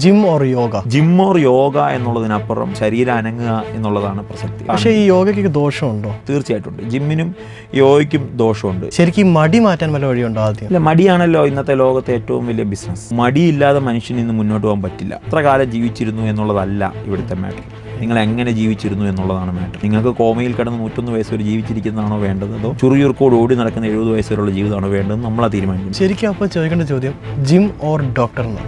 Gym or yoga? Gym or yoga എന്നുള്ളതിനപ്പുറം ശരീരം അനങ്ങുക എന്നുള്ളതാണ് പ്രസക്തി. പക്ഷേ ഈ യോഗയ്ക്ക് ദോഷമുണ്ടോ? തീർച്ചയായിട്ടും ഉണ്ട്. ജിമ്മിനും യോഗയ്ക്കും ദോഷമുണ്ട്. ശരിക്കും മടി മാറ്റാൻ വല്ല വഴിയുണ്ടോ? ആദ്യം അല്ല, മടിയാണല്ലോ ഇന്നത്തെ ലോകത്തെ ഏറ്റവും വലിയ ബിസിനസ്. മടിയില്ലാതെ മനുഷ്യന് ഇന്ന് മുന്നോട്ട് പോകാൻ പറ്റില്ല. എത്ര കാലം ജീവിച്ചിരുന്നു എന്നുള്ളതല്ല ഇവിടുത്തെ മാറ്റർ, നിങ്ങൾ എങ്ങനെ ജീവിച്ചിരുന്നു എന്നുള്ളതാണ് മാറ്റർ. നിങ്ങൾക്ക് കോമയിൽ കിടന്ന് 101 വയസ്സ് വരെ ജീവിച്ചിരിക്കുന്നതാണോ വേണ്ടത്, അതോ ചുറിയൂർക്കോട് ഓടി നടക്കുന്ന 70 വയസ്സ് വരെയുള്ള ജീവിതമാണോ വേണ്ടത്, നമ്മളാ തീരുമാനിക്കും. ശരിക്കും അപ്പോൾ ചോദിക്കേണ്ട ചോദ്യം ജിം ഓർ ഡോക്ടർ എന്ന്.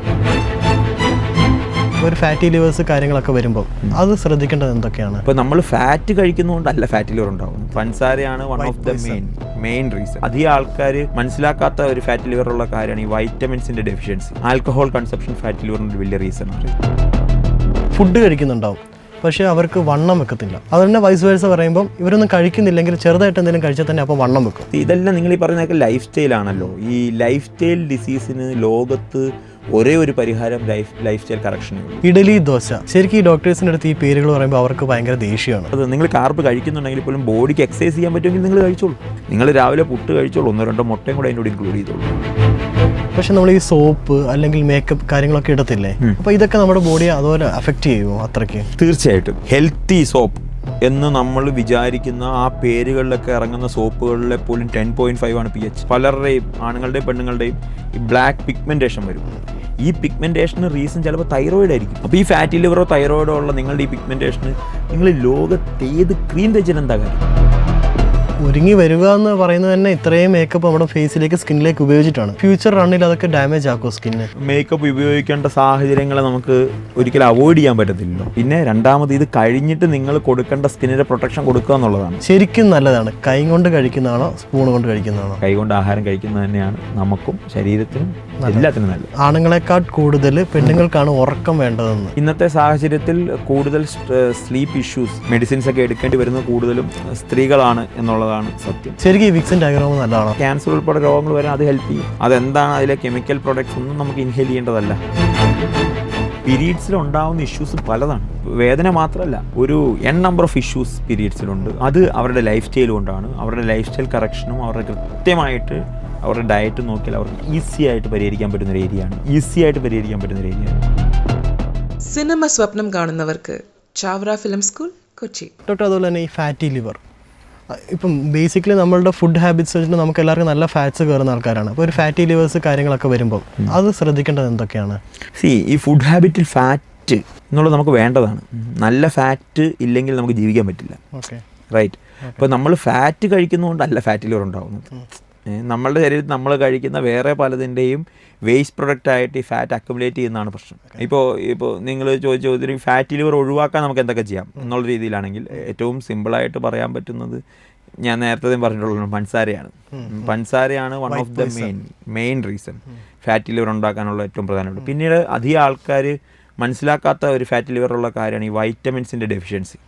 ഒരു ഫാറ്റി ലിവേഴ്സ് കാര്യങ്ങളൊക്കെ വരുമ്പോൾ അത് ശ്രദ്ധിക്കേണ്ടത് എന്തൊക്കെയാണ്? ഇപ്പോൾ നമ്മൾ ഫാറ്റ് കഴിക്കുന്നതുകൊണ്ടല്ല ഫാറ്റി ലിവർ ഉണ്ടാകുന്നത്. പഞ്ചസാരയാണ് one of the main reason. അധികം ആൾക്കാർ മനസ്സിലാക്കാത്ത ഒരു ഫാറ്റി ലിവർ ഉള്ള കാര്യമാണ് ഈ വൈറ്റമിൻസിന്റെ ഡെഫിഷ്യൻസി. ആൽക്കഹോൾ കൺസപ്ഷൻ ഫാറ്റി ലിവറിന്റെ ഒരു വലിയ റീസൺ ആണ്. ഫുഡ് കഴിക്കുന്നുണ്ടാവും, പക്ഷേ അവർക്ക് വണ്ണം വെക്കത്തില്ല. അതുതന്നെ വൈസ് വേഴ്സ പറയുമ്പോൾ ഇവരൊന്നും കഴിക്കുന്നില്ലെങ്കിൽ ചെറുതായിട്ട് എന്തെങ്കിലും കഴിച്ചാൽ തന്നെ അപ്പോൾ വണ്ണം വെക്കും. ഇതെല്ലാം നിങ്ങൾ ഈ പറയുന്നതൊക്കെ ലൈഫ് സ്റ്റൈലാണല്ലോ. ഈ ലൈഫ് സ്റ്റൈൽ ഡിസീസിന് ലോകത്ത് ഒരേ ഒരു പരിഹാരം ലൈഫ് സ്റ്റൈൽ കറക്ഷനേ ഉള്ളൂ. ഇഡലി, ദോശ. ശരിക്കും ഈ ഡോക്ടേഴ്സിൻ്റെ അടുത്ത് ഈ പേരുകൾ പറയുമ്പോൾ അവർക്ക് ഭയങ്കര ദേഷ്യമാണ്. അത് നിങ്ങൾ കാർബ് കഴിക്കുന്നുണ്ടെങ്കിൽ പോലും ബോഡിക്ക് എക്സസൈസ് ചെയ്യാൻ പറ്റുമെങ്കിൽ നിങ്ങൾ കഴിച്ചോളൂ. നിങ്ങൾ രാവിലെ പുട്ട് കഴിച്ചോളൂ, 1-2 മുട്ടയും കൂടെ അതിൻ്റെ കൂടെ ഇൻക്ലൂഡ് ചെയ്തോളൂ. പക്ഷെ നമ്മൾ ഈ സോപ്പ് അല്ലെങ്കിൽ മേക്കപ്പ് കാര്യങ്ങളൊക്കെ ഇടത്തില്ലേ, അപ്പോൾ ഇതൊക്കെ നമ്മുടെ ബോഡിയെ അതുപോലെ അഫക്റ്റ് ചെയ്യുമോ അത്രയ്ക്ക്? തീർച്ചയായിട്ടും. ഹെൽത്തി സോപ്പ് എന്ന് നമ്മൾ വിചാരിക്കുന്ന ആ പേരുകളിലൊക്കെ ഇറങ്ങുന്ന സോപ്പുകളിലെ പോലും 10.5 ആണ് pH. പലരുടെയും ആണുങ്ങളുടെയും പെണ്ണുങ്ങളുടെയും ഈ ബ്ലാക്ക് പിഗ്മെന്റേഷൻ വരും. ഈ പിഗ്മെന്റേഷന് റീസൺ ചിലപ്പോൾ തൈറോയിഡ് ആയിരിക്കും. അപ്പോൾ ഈ ഫാറ്റി ലിവറോ തൈറോയിഡോ ഉള്ള നിങ്ങളുടെ ഈ പിഗ്മെന്റേഷന് നിങ്ങൾ ലോകത്ത് ഏത് ക്രീം തേച്ചിട്ട് എന്താ കാര്യം? ഒരുങ്ങി വരിക എന്ന് പറയുന്നത് തന്നെ ഇത്രയും മേക്കപ്പ് നമ്മുടെ ഫേസിലേക്ക് സ്കിന്നിലേക്ക് ഉപയോഗിച്ചിട്ടാണ്. ഫ്യൂച്ചർ റണ്ണിൽ അതൊക്കെ ഡാമേജ് ആക്കും സ്കിന്നെ. മേക്കപ്പ് ഉപയോഗിക്കേണ്ട സാഹചര്യങ്ങളെ നമുക്ക് ഒരിക്കലും അവോയ്ഡ് ചെയ്യാൻ പറ്റത്തില്ലല്ലോ. പിന്നെ രണ്ടാമത് ഇത് കഴിഞ്ഞിട്ട് നിങ്ങൾ കൊടുക്കേണ്ട സ്കിന്നിന്റെ പ്രൊട്ടക്ഷൻ കൊടുക്കുക എന്നുള്ളതാണ്. ശരിക്കും നല്ലതാണ്. കൈ കൊണ്ട് കഴിക്കുന്നതാണോ സ്പൂൺ കൊണ്ട് കഴിക്കുന്നതാണോ? കൈ കൊണ്ട് ആഹാരം കഴിക്കുന്നത് തന്നെയാണ് നമുക്കും ശരീരത്തിനും എല്ലാത്തിനും നല്ലത്. ആണുങ്ങളെക്കാൾ കൂടുതൽ പെണ്ണുങ്ങൾക്കാണ് ഉറക്കം വേണ്ടതെന്ന്. ഇന്നത്തെ സാഹചര്യത്തിൽ കൂടുതൽ സ്ലീപ്പ് ഇഷ്യൂസ് മെഡിസിൻസ് ഒക്കെ എടുക്കേണ്ടി വരുന്നത് കൂടുതലും സ്ത്രീകളാണ് എന്നുള്ളതാണ് സത്യം. ശരിക്കും ഈ വിക്സിൻ ഡയഗ്രാം നല്ലതാണോ? ക്യാൻസർ ഉൾപ്പെടെ രോഗങ്ങൾ വരാൻ അത് ഹെൽപ്പ് ചെയ്യും. അതെന്താണ് അതിലെ കെമിക്കൽ പ്രൊഡക്ട്സ് ഒന്നും നമുക്ക് ഇൻഹേൽ ചെയ്യേണ്ടതല്ല. പീരീഡ്സിൽ ഉണ്ടാവുന്ന ഇഷ്യൂസ് പലതാണ്. വേദന മാത്രമല്ല, ഒരു നമ്പർ ഓഫ് ഇഷ്യൂസ് പീരീഡ്സിലുണ്ട്. അത് അവരുടെ ലൈഫ് സ്റ്റൈൽ കൊണ്ടാണ്. അവരുടെ ലൈഫ് സ്റ്റൈൽ കറക്ഷനും അവരുടെ കൃത്യമായിട്ട് അവരുടെ ഡയറ്റ് നോക്കിയാൽ അവർക്ക് ഈസി ആയിട്ട് പരിഹരിക്കാൻ പറ്റുന്ന ഒരു ഏരിയയാണ്. സിനിമ സ്വപ്നം കാണുന്നവർക്ക് Chavara film school, Kochi. Doctor, അതുപോലെ തന്നെ ഈ ഫാറ്റി ലിവർ ഇപ്പം ബേസിക്കലി നമ്മളുടെ ഫുഡ് ഹാബിറ്റ്സ് വെച്ചിട്ട് നമുക്ക് എല്ലാവർക്കും നല്ല ഫാറ്റ്സ് കയറുന്ന ആൾക്കാരാണ്. അപ്പോൾ ഒരു ഫാറ്റി ലിവേഴ്സ് കാര്യങ്ങളൊക്കെ വരുമ്പോൾ അത് ശ്രദ്ധിക്കേണ്ടത് എന്തൊക്കെയാണ്? ഈ ഫുഡ് ഹാബിറ്റിൽ ഫാറ്റ് എന്നുള്ളത് നമുക്ക് വേണ്ടതാണ്. നല്ല ഫാറ്റ് ഇല്ലെങ്കിൽ നമുക്ക് ജീവിക്കാൻ പറ്റില്ല. Okay, right. അപ്പോൾ നമ്മൾ ഫാറ്റ് കഴിക്കുന്നതുകൊണ്ടല്ല ഫാറ്റി ലിവർ ഉണ്ടാകുന്നത്. നമ്മളുടെ ശരീരത്തിൽ നമ്മൾ കഴിക്കുന്ന വേറെ പലതിൻ്റെയും വേസ്റ്റ് പ്രൊഡക്റ്റായിട്ട് ഈ ഫാറ്റ് അക്യുമുലേറ്റ് ചെയ്യുന്നതാണ് പ്രശ്നം. ഇപ്പോൾ നിങ്ങൾ ചോദിച്ചൊരു ഫാറ്റി ലിവർ ഒഴിവാക്കാൻ നമുക്ക് എന്തൊക്കെ ചെയ്യാം എന്നുള്ള രീതിയിലാണെങ്കിൽ ഏറ്റവും സിമ്പിളായിട്ട് പറയാൻ പറ്റുന്നത് ഞാൻ നേരത്തെ പറഞ്ഞിട്ടുള്ള പഞ്ചസാരയാണ് one of the main reason fatty liver ഉണ്ടാക്കാനുള്ള ഏറ്റവും പ്രധാനപ്പെട്ട. പിന്നീട് അധികം ആൾക്കാർ മനസ്സിലാക്കാത്ത ഒരു ഫാറ്റി ലിവർ ഉള്ള കാര്യമാണ് ഈ വൈറ്റമിൻസിൻ്റെ ഡെഫിഷ്യൻസി.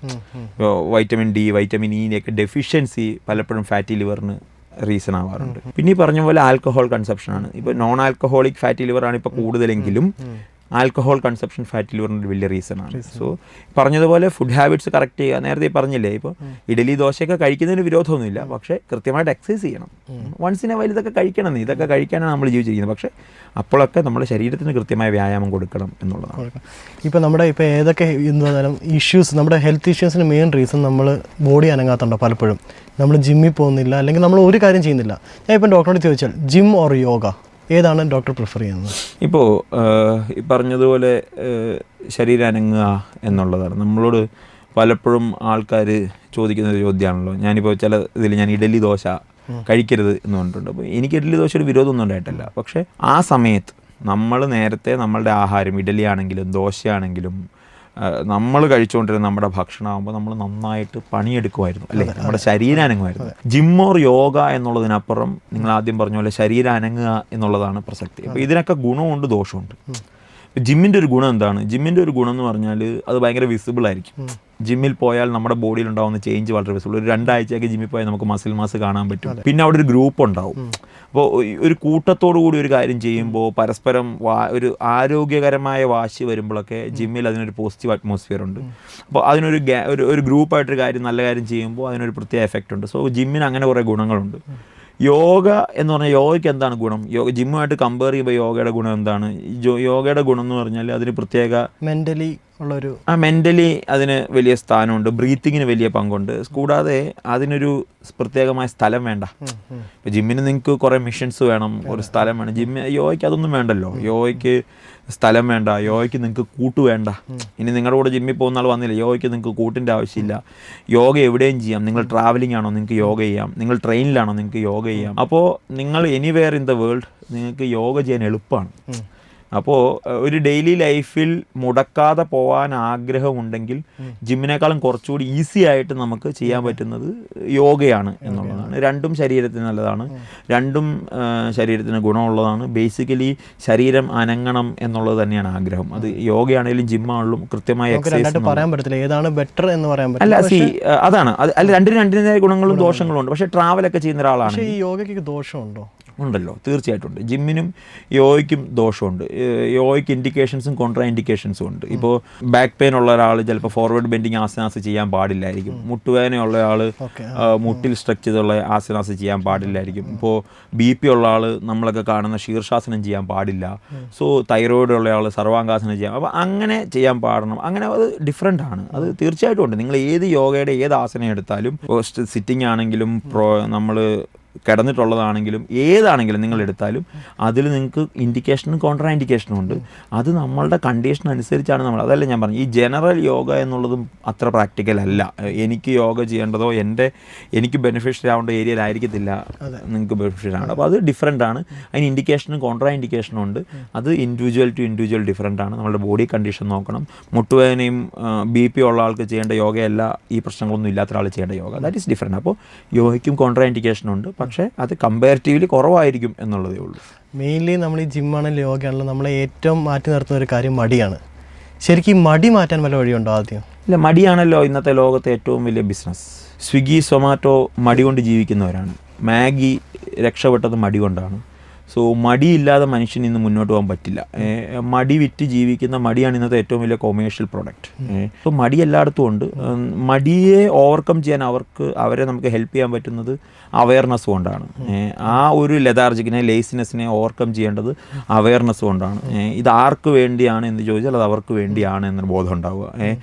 ഇപ്പോൾ വൈറ്റമിൻ ഡി, വൈറ്റമിൻ ഇൻ്റെയൊക്കെ ഡെഫിഷ്യൻസി പലപ്പോഴും ഫാറ്റി ലിവറിന് റീസൺ ആവാറുണ്ട്. പിന്നെ ഈ പറഞ്ഞ പോലെ ആൽക്കഹോൾ കൺസപ്ഷനാണ്. ഇപ്പോൾ നോൺ ആൽക്കഹോളിക് ഫാറ്റി ലിവറാണ് ഇപ്പോൾ കൂടുതലെങ്കിലും ആൽക്കഹോൾ കൺസപ്ഷൻ ഫാറ്റി ലിവറിൻ്റെ ഒരു വലിയ റീസണാണ്. സോ പറഞ്ഞതുപോലെ ഫുഡ് ഹാബിറ്റ്സ് കറക്റ്റ് ചെയ്യുക. നേരത്തെ പറഞ്ഞില്ലേ, ഇപ്പോൾ ഇഡലി ദോശയൊക്കെ കഴിക്കുന്നതിന് വിരോധമൊന്നുമില്ല, പക്ഷേ കൃത്യമായിട്ട് എക്സസൈസ് ചെയ്യണം. വൺസിനെ വൈൽ ഇതൊക്കെ കഴിക്കണം. ഇതൊക്കെ കഴിക്കാനാണ് നമ്മൾ ജീവിച്ചിരിക്കുന്നത്. പക്ഷേ അപ്പോഴൊക്കെ നമ്മുടെ ശരീരത്തിന് കൃത്യമായ വ്യായാമം കൊടുക്കണം എന്നുള്ളതാണ്. ഇപ്പോൾ നമ്മുടെ ഏതൊക്കെ എന്തായാലും ഇഷ്യൂസ്, നമ്മുടെ ഹെൽത്ത് ഇഷ്യൂസിന് മെയിൻ റീസൺ നമ്മൾ ബോഡി അനങ്ങാത്തുണ്ടോ? പലപ്പോഴും നമ്മൾ ജിമ്മിൽ പോകുന്നില്ല, അല്ലെങ്കിൽ നമ്മൾ ഒരു കാര്യം ചെയ്യുന്നില്ല. ഞാൻ ഇപ്പം ഡോക്ടറോട് ചോദിച്ചാൽ ജിം ഓർ യോഗ ഏതാണ് ഡോക്ടർ പ്രിഫർ ചെയ്യുന്നത്? ഇപ്പോൾ പറഞ്ഞതുപോലെ ശരീരം അനങ്ങുക എന്നുള്ളതാണ്. നമ്മളോട് പലപ്പോഴും ആൾക്കാർ ചോദിക്കുന്ന ഒരു ചോദ്യമാണല്ലോ. ഞാനിപ്പോൾ ചില ഇതിൽ ഞാൻ ഇഡലി ദോശ കഴിക്കരുത് എന്ന് പറഞ്ഞിട്ടുണ്ട്. അപ്പോൾ എനിക്ക് ഇഡലി ദോശയുടെ വിരോധമൊന്നും ഉണ്ടായിട്ടില്ല. പക്ഷേ ആ സമയത്ത് നമ്മൾ നേരത്തെ നമ്മളുടെ ആഹാരം ഇഡലി ആണെങ്കിലും ദോശയാണെങ്കിലും നമ്മൾ കഴിച്ചുകൊണ്ടിരുന്ന നമ്മുടെ ഭക്ഷണമാകുമ്പോൾ നമ്മൾ നന്നായിട്ട് പണിയെടുക്കുമായിരുന്നു, അല്ലേ? നമ്മുടെ ശരീരം അനങ്ങുമായിരുന്നു. ജിം ഓർ യോഗ എന്നുള്ളതിനപ്പുറം നിങ്ങൾ ആദ്യം പറഞ്ഞ പോലെ ശരീരം അനങ്ങുക എന്നുള്ളതാണ് പ്രസക്തി. അപ്പോൾ ഇതിനൊക്കെ ഗുണമുണ്ട് ദോഷമുണ്ട്. ജിമ്മിൻ്റെ ഒരു ഗുണം എന്താണ്? ജിമ്മിൻ്റെ ഒരു ഗുണം എന്ന് പറഞ്ഞാൽ അത് ഭയങ്കര വിസിബിൾ ആയിരിക്കും. ജിമ്മിൽ പോയാൽ നമ്മുടെ ബോഡിയിൽ ഉണ്ടാകുന്ന ചേഞ്ച് വളരെ വിസിബിൾ. ഒരു 2 ആഴ്ചയൊക്കെ ജിമ്മിൽ പോയാൽ നമുക്ക് മസിൽ മാസ് കാണാൻ പറ്റും. പിന്നെ അവിടെ ഒരു ഗ്രൂപ്പ് ഉണ്ടാവും. അപ്പോൾ ഒരു കൂട്ടത്തോടു കൂടി ഒരു കാര്യം ചെയ്യുമ്പോൾ പരസ്പരം ഒരു ആരോഗ്യകരമായ വാശി വരുമ്പോഴൊക്കെ ജിമ്മിൽ അതിനൊരു പോസിറ്റീവ് അറ്റ്മോസ്ഫിയർ ഉണ്ട്. അപ്പോൾ അതിനൊരു ഒരു ഗ്രൂപ്പായിട്ടൊരു കാര്യം, നല്ല കാര്യം ചെയ്യുമ്പോൾ അതിനൊരു പ്രത്യേക എഫക്റ്റ് ഉണ്ട്. സോ ജിമ്മിന് അങ്ങനെ കുറേ ഗുണങ്ങളുണ്ട്. യോഗ എന്ന് പറഞ്ഞാൽ യോഗയ്ക്ക് എന്താണ് ഗുണം? ജിമ്മുമായിട്ട് കമ്പയർ ചെയ്യുമ്പോൾ യോഗയുടെ ഗുണം എന്താണ്? യോഗയുടെ ഗുണം എന്ന് പറഞ്ഞാൽ അതിന് പ്രത്യേക മെൻ്റലി ഉള്ളൊരു മെൻ്റലി അതിന് വലിയ സ്ഥാനമുണ്ട്, ബ്രീത്തിങ്ങിന് വലിയ പങ്കുണ്ട്. കൂടാതെ അതിനൊരു പ്രത്യേകമായ സ്ഥലം വേണ്ട. ഇപ്പോൾ ജിമ്മിന് നിങ്ങൾക്ക് കുറേ മിഷൻസ് വേണം, ഒരു സ്ഥലം വേണം. യോഗയ്ക്ക് അതൊന്നും വേണ്ടല്ലോ. യോഗയ്ക്ക് സ്ഥലം വേണ്ട, യോഗയ്ക്ക് നിങ്ങൾക്ക് കൂട്ട് വേണ്ട. ഇനി നിങ്ങളുടെ കൂടെ ജിമ്മിൽ പോകുന്ന ആൾ വന്നില്ല, യോഗയ്ക്ക് നിങ്ങൾക്ക് കൂട്ടിൻ്റെ ആവശ്യമില്ല. യോഗ എവിടെയും ചെയ്യാം. നിങ്ങൾ ട്രാവലിംഗ് ആണോ, നിങ്ങൾക്ക് യോഗ ചെയ്യാം. നിങ്ങൾ ട്രെയിനിലാണോ, നിങ്ങൾക്ക് യോഗ ചെയ്യാം. അപ്പോൾ നിങ്ങൾ എനിവെയർ ഇൻ ദ വേൾഡ് നിങ്ങൾക്ക് യോഗ ചെയ്യാൻ എളുപ്പമാണ്. അപ്പോൾ ഒരു ഡെയിലി ലൈഫിൽ മുടക്കാതെ പോകാൻ ആഗ്രഹമുണ്ടെങ്കിൽ ജിമ്മിനേക്കാളും കുറച്ചുകൂടി ഈസി ആയിട്ട് നമുക്ക് ചെയ്യാൻ പറ്റുന്നത് യോഗയാണ് എന്നുള്ളതാണ്. രണ്ടും ശരീരത്തിന് നല്ലതാണ്, രണ്ടും ശരീരത്തിന് ഗുണമുള്ളതാണ്. ബേസിക്കലി ശരീരം അനങ്ങണം എന്നുള്ളത് തന്നെയാണ് ആഗ്രഹം. അത് യോഗയാണെങ്കിലും ജിമ്മാണെങ്കിലും കൃത്യമായ എക്സസൈസ് പറയാൻ പറ്റില്ല ഏതാണ് ബെറ്റർ എന്ന് പറയാൻ പറ്റില്ല. അല്ല അതാണ് അല്ല, രണ്ടിൻ്റെതായ ഗുണങ്ങളും ദോഷങ്ങളും ഉണ്ട്. പക്ഷേ ട്രാവലൊക്കെ ചെയ്യുന്ന ഒരാളാണ്. ഈ യോഗയ്ക്ക് ദോഷമുണ്ടോ? ഉണ്ടല്ലോ, തീർച്ചയായിട്ടും ഉണ്ട്. ജിമ്മിനും യോഗയ്ക്കും ദോഷമുണ്ട്. യോഗയ്ക്ക് ഇൻഡിക്കേഷൻസും കോൺട്രാ ഇൻഡിക്കേഷൻസും ഉണ്ട്. ഇപ്പോൾ ബാക്ക് പെയിൻ ഉള്ള ഒരാൾ ചിലപ്പോൾ ഫോർവേഡ് ബെൻഡിങ് ആസനാസ് ചെയ്യാൻ പാടില്ലായിരിക്കും. മുട്ടുവേദനയുള്ള ആൾ മുട്ടിൽ സ്ട്രെച്ച് ചെയ്തുള്ള ആസനാസ് ചെയ്യാൻ പാടില്ലായിരിക്കും. ഇപ്പോൾ BP ഉള്ള ആൾ നമ്മളൊക്കെ കാണുന്ന ശീർഷാസനം ചെയ്യാൻ പാടില്ല. സോ തൈറോയിഡ് ഉള്ള ആൾ സർവാംഗാസനം ചെയ്യാം. അപ്പോൾ അങ്ങനെ ചെയ്യാൻ പാടണം. അങ്ങനെ അത് ഡിഫറെൻ്റ് ആണ്. അത് തീർച്ചയായിട്ടും ഉണ്ട്. നിങ്ങൾ ഏത് യോഗയുടെ ഏത് ആസനം എടുത്താലും, സിറ്റിംഗ് ആണെങ്കിലും നമ്മൾ കിടന്നിട്ടുള്ളതാണെങ്കിലും ഏതാണെങ്കിലും നിങ്ങൾ എടുത്താലും അതിൽ നിങ്ങൾക്ക് ഇൻഡിക്കേഷനും കോൺട്രാ ഇൻഡിക്കേഷനും ഉണ്ട്. അത് നമ്മളുടെ കണ്ടീഷൻ അനുസരിച്ചാണ് നമ്മൾ. അതല്ല ഞാൻ പറഞ്ഞു, ഈ ജനറൽ യോഗ എന്നുള്ളതും അത്ര പ്രാക്ടിക്കൽ അല്ല. എനിക്ക് യോഗ ചെയ്യേണ്ടതോ എനിക്ക് ബെനിഫിഷ്യൽ ആവേണ്ട ഏരിയയിലായിരിക്കത്തില്ല നിങ്ങൾക്ക് ബെനിഫിഷ്യൽ ആണ്. അപ്പോൾ അത് ഡിഫറെൻ്റ് ആണ്. അതിന് ഇൻഡിക്കേഷനും കോൺട്രാ ഇൻഡിക്കേഷനും ഉണ്ട്. അത് ഇൻഡിവിജ്വൽ ടു ഇൻഡിവിജ്വൽ ഡിഫറെൻ്റ് ആണ്. നമ്മുടെ ബോഡി കണ്ടീഷൻ നോക്കണം. മുട്ടുവേദനയും BP ഉള്ള ആൾക്ക് ചെയ്യേണ്ട യോഗയല്ല ഈ പ്രശ്നങ്ങളൊന്നും ഇല്ലാത്ത ഒരാൾ ചെയ്യേണ്ട യോഗ. That is different. അപ്പോൾ യോഗയ്ക്കും കോൺട്രാ ഇൻഡിക്കേഷനും ഉണ്ട്. പക്ഷേ അത് കമ്പാരിറ്റീവ്ലി കുറവായിരിക്കും എന്നുള്ളതേ ഉള്ളൂ. മെയിൻലി നമ്മൾ ഈ ജിമ്മാണെങ്കിലും യോഗയാണെങ്കിലും നമ്മളെ ഏറ്റവും മാറ്റി നിർത്തുന്ന ഒരു കാര്യം മടിയാണ്. ശരിക്കും ഈ മടി മാറ്റാൻ വല്ല വഴിയുണ്ടോ? ആദ്യം ഇല്ല, മടിയാണല്ലോ ഇന്നത്തെ ലോകത്തെ ഏറ്റവും വലിയ ബിസിനസ്. സ്വിഗ്ഗി, സൊമാറ്റോ മടി കൊണ്ട് ജീവിക്കുന്നവരാണ്. മാഗി രക്ഷപ്പെട്ടത് മടി കൊണ്ടാണ്. സോ മടിയില്ലാതെ മനുഷ്യന് ഇന്ന് മുന്നോട്ട് പോകാൻ പറ്റില്ല. മടി വിറ്റ് ജീവിക്കുന്ന മടിയാണ് ഇന്നത്തെ ഏറ്റവും വലിയ കൊമേഴ്ഷ്യൽ പ്രോഡക്റ്റ്. സോ മടി എല്ലായിടത്തും ഉണ്ട്. മടിയെ ഓവർകം ചെയ്യാൻ അവരെ നമുക്ക് ഹെൽപ്പ് ചെയ്യാൻ പറ്റുന്നത് അവയർനെസ് കൊണ്ടാണ്. ആ ഒരു ലേസിനെസ്സിനെ ഓവർകം ചെയ്യേണ്ടത് അവയർനെസ് കൊണ്ടാണ്. ഇത് ആർക്ക് വേണ്ടിയാണ് എന്ന് ചോദിച്ചാൽ അത് അവർക്ക് വേണ്ടിയാണ് എന്നൊരു ബോധം ഉണ്ടാവുക.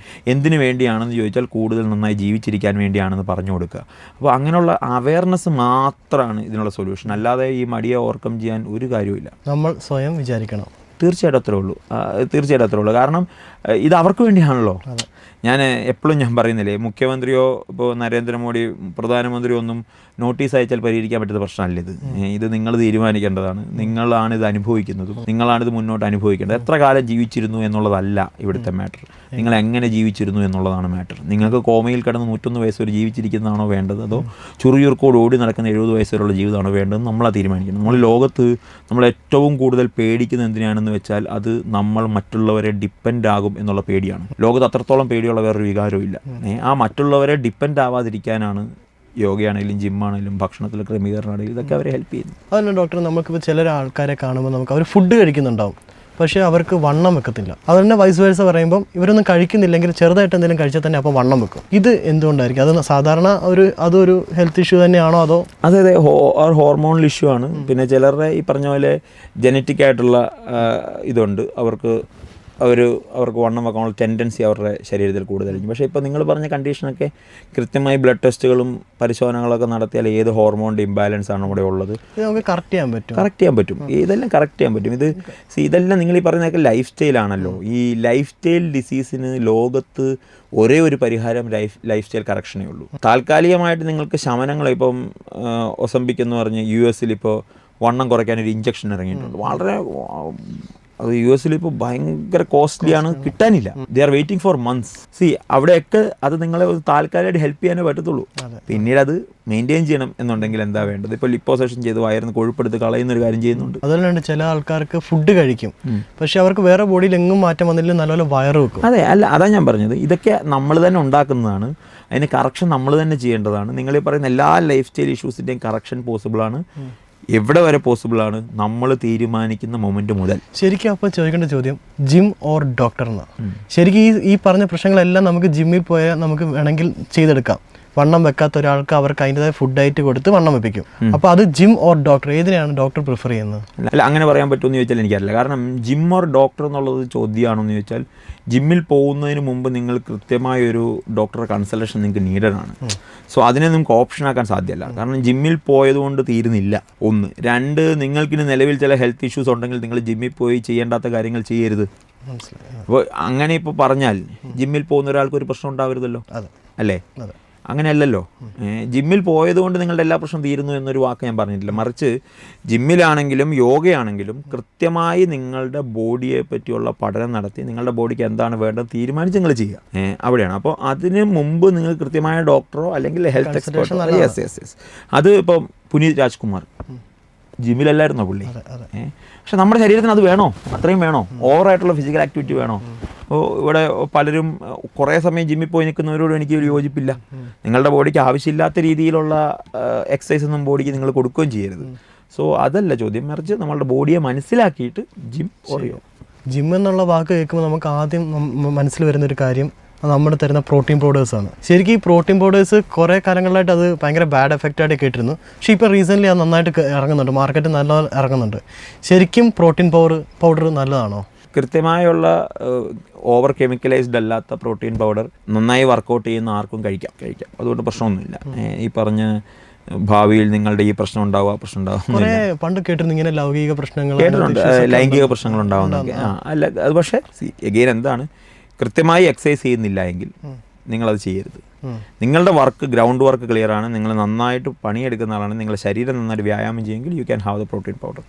എന്തിനു വേണ്ടിയാണെന്ന് ചോദിച്ചാൽ കൂടുതൽ നന്നായി ജീവിച്ചിരിക്കാൻ വേണ്ടിയാണെന്ന് പറഞ്ഞു കൊടുക്കുക. അപ്പോൾ അങ്ങനെയുള്ള അവയർനെസ് മാത്രമാണ് ഇതിനുള്ള സൊല്യൂഷൻ. അല്ലാതെ ഈ മടിയെ ഓവർകം ചെയ്യാൻ ഒരു കാര്യമില്ല. നമ്മൾ സ്വയം വിചാരിക്കണം. തീർച്ചയായിട്ടും അത്രേ ഉള്ളൂ. കാരണം ഇത് അവർക്ക് വേണ്ടിയാണല്ലോ. ഞാൻ എപ്പോഴും പറയുന്നില്ലേ, മുഖ്യമന്ത്രിയോ ഇപ്പോൾ നരേന്ദ്രമോദി പ്രധാനമന്ത്രിയോ ഒന്നും നോട്ടീസ് അയച്ചാൽ പരിഹരിക്കാൻ പറ്റുന്ന പ്രശ്നമല്ല ഇത് നിങ്ങൾ തീരുമാനിക്കേണ്ടതാണ്. നിങ്ങളാണ് ഇത് അനുഭവിക്കുന്നതും നിങ്ങളാണിത് മുന്നോട്ട് അനുഭവിക്കേണ്ടത്. എത്ര കാലം ജീവിച്ചിരുന്നു എന്നുള്ളതല്ല ഇവിടുത്തെ മാറ്റർ, നിങ്ങൾ എങ്ങനെ ജീവിച്ചിരുന്നു എന്നുള്ളതാണ് മാറ്റർ. നിങ്ങൾക്ക് കോമയിൽ കിടന്ന് 101 വയസ്സ് വരെ ജീവിച്ചിരിക്കുന്നതാണോ വേണ്ടത്, അതോ ചുറിയുർക്കോട് ഓടി നടക്കുന്ന 70 വയസ്സ് വരെയുള്ള ജീവിതമാണോ വേണ്ടതെന്ന് നമ്മളാ തീരുമാനിക്കണം. നമ്മൾ ലോകത്ത് നമ്മൾ ഏറ്റവും കൂടുതൽ പേടിക്കുന്നത് എന്തിനാണെന്ന് വെച്ചാൽ അത് നമ്മൾ മറ്റുള്ളവരെ ഡിപ്പെൻഡ് ആകും എന്നുള്ള പേടിയാണ്. ലോകത്ത് അത്രത്തോളം പേടിയുള്ള വേറൊരു വികാരവും ഇല്ല. ആ മറ്റുള്ളവരെ ഡിപ്പെൻഡ് ആവാതിരിക്കാനാണ് യോഗയാണെങ്കിലും ജിമ്മാണെങ്കിലും ഭക്ഷണത്തിൽ ക്രമീകരണമാണെങ്കിലും ഇതൊക്കെ അവരെ ഹെൽപ്പ് ചെയ്യുന്നു. അതല്ല ഡോക്ടർ, നമുക്കിപ്പോൾ ചില ആൾക്കാരെ കാണുമ്പോൾ നമുക്ക് അവർ ഫുഡ് കഴിക്കുന്നുണ്ടാവും, പക്ഷേ അവർക്ക് വണ്ണം വെക്കത്തില്ല. അതുതന്നെ വൈസ് വേഴ്സ പറയുമ്പം ഇവരൊന്നും കഴിക്കുന്നില്ലെങ്കിൽ ചെറുതായിട്ട് എന്തെങ്കിലും കഴിച്ചാൽ തന്നെ അപ്പോൾ വണ്ണം വെക്കും. ഇത് എന്തുകൊണ്ടായിരിക്കും? അത് സാധാരണ അതൊരു ഹെൽത്ത് ഇഷ്യൂ തന്നെയാണോ അതോ? അതെ, ഹോർമോണൽ ഇഷ്യൂ ആണ്. പിന്നെ ചിലരുടെ ഈ പറഞ്ഞ പോലെ ജനറ്റിക് ആയിട്ടുള്ള ഇതുണ്ട്. അവർക്ക് വണ്ണം വെക്കാനുള്ള ടെൻഡൻസി അവരുടെ ശരീരത്തിൽ കൂടുതലായിരിക്കും. പക്ഷേ ഇപ്പോൾ നിങ്ങൾ പറഞ്ഞ കണ്ടീഷനൊക്കെ കൃത്യമായി ബ്ലഡ് ടെസ്റ്റുകളും പരിശോധനകളൊക്കെ നടത്തിയാൽ ഏത് ഹോർമോണിൻ്റെ ഇംബാലൻസ് ആണ് ഇവിടെ ഉള്ളത് നമുക്ക് കറക്റ്റ് ചെയ്യാൻ പറ്റും. ഇതെല്ലാം കറക്റ്റ് ചെയ്യാൻ പറ്റും. ഇതെല്ലാം നിങ്ങൾ ഈ പറയുന്നതൊക്കെ ലൈഫ് സ്റ്റൈലാണല്ലോ. ഈ ലൈഫ് സ്റ്റൈൽ ഡിസീസിന് ലോകത്ത് ഒരേ ഒരു പരിഹാരം ലൈഫ് സ്റ്റൈൽ കറക്ഷനേ ഉള്ളൂ. താൽക്കാലികമായിട്ട് നിങ്ങൾക്ക് ശമനങ്ങൾ, ഇപ്പം ഒസംബിക് എന്ന് പറഞ്ഞ് US ഇപ്പോൾ വണ്ണം കുറയ്ക്കാനൊരു ഇഞ്ചക്ഷൻ ഇറങ്ങിയിട്ടുണ്ട്. വളരെ അത് US ഇപ്പോൾ ഭയങ്കര കോസ്റ്റ്ലിയാണ്, കിട്ടാനില്ല. They are waiting for months. അവിടെയൊക്കെ അത് നിങ്ങളെ താൽക്കാലികമായിട്ട് ഹെൽപ്പ് ചെയ്യാനേ പറ്റത്തുള്ളൂ. പിന്നീട് അത് മെയിൻറ്റെയിൻ ചെയ്യണം എന്നുണ്ടെങ്കിൽ എന്താ വേണ്ടത്? ഇപ്പോൾ ലിപ്പോസെഷൻ ചെയ്ത് വയറിന് കൊഴുപ്പെടുത്ത് കളയുന്നൊരു കാര്യം ചെയ്യുന്നുണ്ട്. അതുകൊണ്ട് ചില ആൾക്കാർക്ക് ഫുഡ് കഴിക്കും, പക്ഷെ അവർക്ക് വേറെ ബോഡിയിൽ എങ്ങും മാറ്റം വന്നില്ല, നല്ലപോലെ വയറ് വെക്കും. അതാ ഞാൻ പറഞ്ഞത്, ഇതൊക്കെ നമ്മൾ തന്നെ ഉണ്ടാക്കുന്നതാണ്. അതിന് കറക്ഷൻ നമ്മൾ തന്നെ ചെയ്യേണ്ടതാണ്. നിങ്ങൾ ഈ പറയുന്ന എല്ലാ ലൈഫ് സ്റ്റൈൽ ഇഷ്യൂസിൻ്റെയും കറക്ഷൻ പോസിബിളാണ്. എവിടെ വരെ പോസിബിളാണ്? നമ്മൾ തീരുമാനിക്കുന്ന മൊമെന്റ് മുതൽ. ശരിക്കും അപ്പോൾ ചോദിക്കേണ്ട ചോദ്യം ജിം ഓർ ഡോക്ടർ എന്നാണ്. ശരിക്കും ഈ പറഞ്ഞ പ്രശ്നങ്ങളെല്ലാം നമുക്ക് ജിമ്മിൽ പോയാൽ നമുക്ക് വേണമെങ്കിൽ ചെയ്തെടുക്കാം. വണ്ണം വെക്കാത്ത ഒരാൾക്ക് അവർക്ക് അതിൻ്റെതായ ഫുഡ് ഡയറ്റ് കൊടുത്ത് വണ്ണം വെപ്പിക്കും. അപ്പോൾ അത് ജിം ഓർ ഡോക്ടർ ഏതിനെയാണ് ഡോക്ടർ പ്രിഫർ ചെയ്യുന്നത്? അല്ല, അങ്ങനെ പറയാൻ പറ്റുമെന്ന് ചോദിച്ചാൽ എനിക്കറിയില്ല. കാരണം ജിം ഓർ ഡോക്ടർ എന്നുള്ളത് ചോദ്യമാണെന്ന് ചോദിച്ചാൽ ജിമ്മിൽ പോകുന്നതിന് മുമ്പ് നിങ്ങൾ കൃത്യമായൊരു ഡോക്ടറെ കൺസൾട്ടേഷൻ നിങ്ങൾക്ക് നീഡഡാണ്. സോ അതിനെ നമുക്ക് ഓപ്ഷനാക്കാൻ സാധ്യമല്ല. കാരണം ജിമ്മിൽ പോയതുകൊണ്ട് തീരുന്നില്ല, ഒന്ന്. രണ്ട്, നിങ്ങൾക്കിന് നിലവിൽ ചില ഹെൽത്ത് ഇഷ്യൂസ് ഉണ്ടെങ്കിൽ നിങ്ങൾ ജിമ്മിൽ പോയി ചെയ്യേണ്ടാത്ത കാര്യങ്ങൾ ചെയ്യരുത്. അപ്പോൾ അങ്ങനെ ഇപ്പോൾ പറഞ്ഞാൽ ജിമ്മിൽ പോകുന്ന ഒരാൾക്ക് ഒരു പ്രശ്നം ഉണ്ടാവരുതല്ലോ, അല്ലേ? അങ്ങനെയല്ലല്ലോ. ജിമ്മിൽ പോയതുകൊണ്ട് നിങ്ങളുടെ എല്ലാ പ്രശ്നം തീരുന്നു എന്നൊരു വാക്ക് ഞാൻ പറഞ്ഞിട്ടില്ല. മറിച്ച് ജിമ്മിലാണെങ്കിലും യോഗയാണെങ്കിലും കൃത്യമായി നിങ്ങളുടെ ബോഡിയെ പറ്റിയുള്ള പഠനം നടത്തി നിങ്ങളുടെ ബോഡിക്ക് എന്താണ് വേണ്ടത് തീരുമാനിച്ച് നിങ്ങൾ ചെയ്യുക. അവിടെയാണ്. അപ്പോൾ അതിന് മുമ്പ് നിങ്ങൾ കൃത്യമായ ഡോക്ടറോ അല്ലെങ്കിൽ ഹെൽത്ത് എക്സ്പെർട്ടോ, യെസ്. അത് ഇപ്പം പുനീത് രാജ്കുമാർ ജിമ്മിലല്ലായിരുന്നോ പുള്ളി? പക്ഷെ നമ്മുടെ ശരീരത്തിന് അത് വേണോ? അത്രയും വേണോ? ഓവറായിട്ടുള്ള ഫിസിക്കൽ ആക്ടിവിറ്റി വേണോ? അപ്പോൾ ഇവിടെ പലരും കുറേ സമയം ജിമ്മിൽ പോയി നിൽക്കുന്നവരോട് എനിക്ക് യോജിപ്പില്ല. നിങ്ങളുടെ ബോഡിക്ക് ആവശ്യമില്ലാത്ത രീതിയിലുള്ള എക്സസൈസ് ഒന്നും ബോഡിക്ക് നിങ്ങൾ കൊടുക്കുകയും ചെയ്യരുത്. സോ അതല്ല ചോദ്യം, മറിച്ച് നമ്മളുടെ ബോഡിയെ മനസ്സിലാക്കിയിട്ട് ജിം ഓറിയോ. ജിം എന്നുള്ള വാക്ക് കേൾക്കുമ്പോൾ നമുക്ക് ആദ്യം മനസ്സിൽ വരുന്നൊരു കാര്യം നമ്മുടെ തരുന്ന പ്രോട്ടീൻ പൗഡേഴ്സാണ്. ശരിക്കും ഈ പ്രോട്ടീൻ പൗഡേഴ്സ് കുറേ കാലങ്ങളായിട്ട് അത് ഭയങ്കര ബാഡ് എഫക്റ്റായിട്ട് കേട്ടിരുന്നു. പക്ഷേ ഇപ്പോൾ റീസെൻ്റ്ലി അത് നന്നായിട്ട് ഇറങ്ങുന്നുണ്ട്, മാർക്കറ്റ് നല്ല ഇറങ്ങുന്നുണ്ട്. ശരിക്കും പ്രോട്ടീൻ പൗഡർ നല്ലതാണോ? കൃത്യമായുള്ള ഓവർ കെമിക്കലൈസ്ഡ് അല്ലാത്ത പ്രോട്ടീൻ പൗഡർ നന്നായി വർക്കൗട്ട് ചെയ്യുന്ന ആർക്കും കഴിക്കാം. അതുകൊണ്ട് പ്രശ്നമൊന്നുമില്ല. ഈ പറഞ്ഞ ഭാവിയിൽ നിങ്ങളുടെ ഈ പ്രശ്നം ഉണ്ടാവുക പണ്ട് കേട്ടിരുന്നു ഇങ്ങനെ ലൈംഗിക പ്രശ്നങ്ങൾ കേട്ടിട്ടുണ്ട്, ലൈംഗിക പ്രശ്നങ്ങൾ ഉണ്ടാവുന്നതൊക്കെ. അല്ല, അത് പക്ഷേ എഗെയിൻ എന്താണ്, കൃത്യമായി എക്സസൈസ് ചെയ്യുന്നില്ല എങ്കിൽ നിങ്ങളത് ചെയ്യരുത്. നിങ്ങളുടെ വർക്ക്, ഗ്രൗണ്ട് വർക്ക് ക്ലിയർ ആണ്, നിങ്ങൾ നന്നായിട്ട് പണിയെടുക്കുന്ന ആളാണ്, നിങ്ങളുടെ ശരീരം നന്നായിട്ട് വ്യായാമം ചെയ്യുമെങ്കിൽ you can have the protein powder.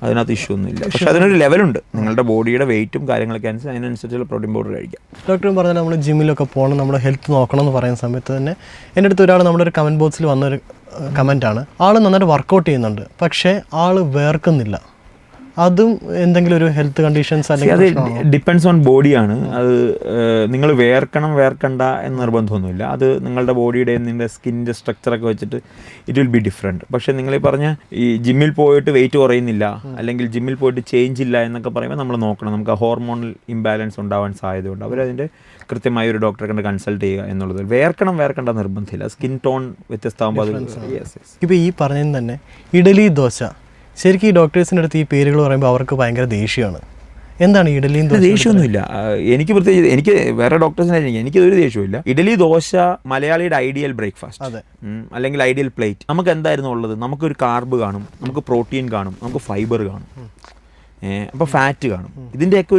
അതിനകത്ത് ഇഷ്യൂ ഒന്നുമില്ല. പക്ഷേ അതിനൊരു ലെവലുണ്ട്. നിങ്ങളുടെ ബോഡിയുടെ വെയിറ്റും കാര്യങ്ങളൊക്കെ അനുസരിച്ച് അതിനനുസരിച്ചുള്ള പ്രോട്ടീൻ പൗഡർ കഴിക്കാം. ഡോക്ടറും പറഞ്ഞാൽ നമ്മൾ ജിമ്മിലൊക്കെ പോകണം, നമ്മുടെ ഹെൽത്ത് നോക്കണം എന്ന് പറയുന്ന സമയത്ത് തന്നെ എൻ്റെ അടുത്ത് ഒരാൾ നമ്മുടെ ഒരു കമൻറ്റ് ബോക്സിൽ വന്നൊരു കമൻറ്റാണ്, ആൾ നന്നായിട്ട് വർക്കൗട്ട് ചെയ്യുന്നുണ്ട് പക്ഷേ ആൾ വേർക്കുന്നില്ല. അതും എന്തെങ്കിലും ഒരു ഹെൽത്ത് കണ്ടീഷൻസ് അല്ലെങ്കിൽ അത് ഡിപ്പെൻഡ്സ് ഓൺ ബോഡിയാണ്. അത് നിങ്ങൾ വേർക്കണ്ട എന്ന് നിർബന്ധമൊന്നുമില്ല. അത് നിങ്ങളുടെ ബോഡിയുടെ നിങ്ങളുടെ സ്കിന്നിൻ്റെ സ്ട്രക്ചറൊക്കെ വെച്ചിട്ട് ഇറ്റ് വിൽ ബി ഡിഫറെൻറ്റ്. പക്ഷേ നിങ്ങൾ ഈ പറഞ്ഞ ഈ ജിമ്മിൽ പോയിട്ട് വെയിറ്റ് കുറയുന്നില്ല അല്ലെങ്കിൽ ജിമ്മിൽ പോയിട്ട് ചേഞ്ച് ഇല്ല എന്നൊക്കെ പറയുമ്പോൾ നമ്മൾ നോക്കണം. നമുക്ക് ആ ഹോർമോണൽ ഇംബാലൻസ് ഉണ്ടാവാൻ സാധ്യതയുണ്ട്. അവരതിൻ്റെ കൃത്യമായ ഒരു ഡോക്ടറെ കണ്ട് കൺസൾട്ട് ചെയ്യുക എന്നുള്ളത്. വേർക്കേണ്ട നിർബന്ധമില്ല. സ്കിൻ ടോൺ വ്യത്യസ്തമാകുമ്പോൾ അത് ഇപ്പോൾ ഈ പറഞ്ഞതിന് തന്നെ ഇഡലി ദോശ, ശരിക്കും ഈ ഡോക്ടേഴ്സിൻ്റെ അടുത്ത് ഈ പേരുകൾ പറയുമ്പോൾ അവർക്ക് ഭയങ്കര ദേഷ്യമാണ്. എന്താണ് ഇഡലിയും ദോശ? ദേഷ്യമൊന്നുമില്ല. എനിക്ക് പ്രത്യേകിച്ച് എനിക്ക് വേറെ ഡോക്ടേഴ്സിനായിരിക്കും എനിക്കൊരു ദേഷ്യമില്ല. ഇഡലി ദോശ മലയാളിയുടെ ഐഡിയൽ ബ്രേക്ക്ഫാസ്റ്റ് അല്ലെങ്കിൽ ഐഡിയൽ പ്ലേറ്റ്. നമുക്ക് എന്തായിരുന്നു ഉള്ളത്? നമുക്കൊരു കാർബ് കാണും, നമുക്ക് പ്രോട്ടീൻ കാണും, നമുക്ക് ഫൈബർ കാണും, അപ്പോൾ ഫാറ്റ് കാണും. ഇതിൻ്റെയൊക്കെ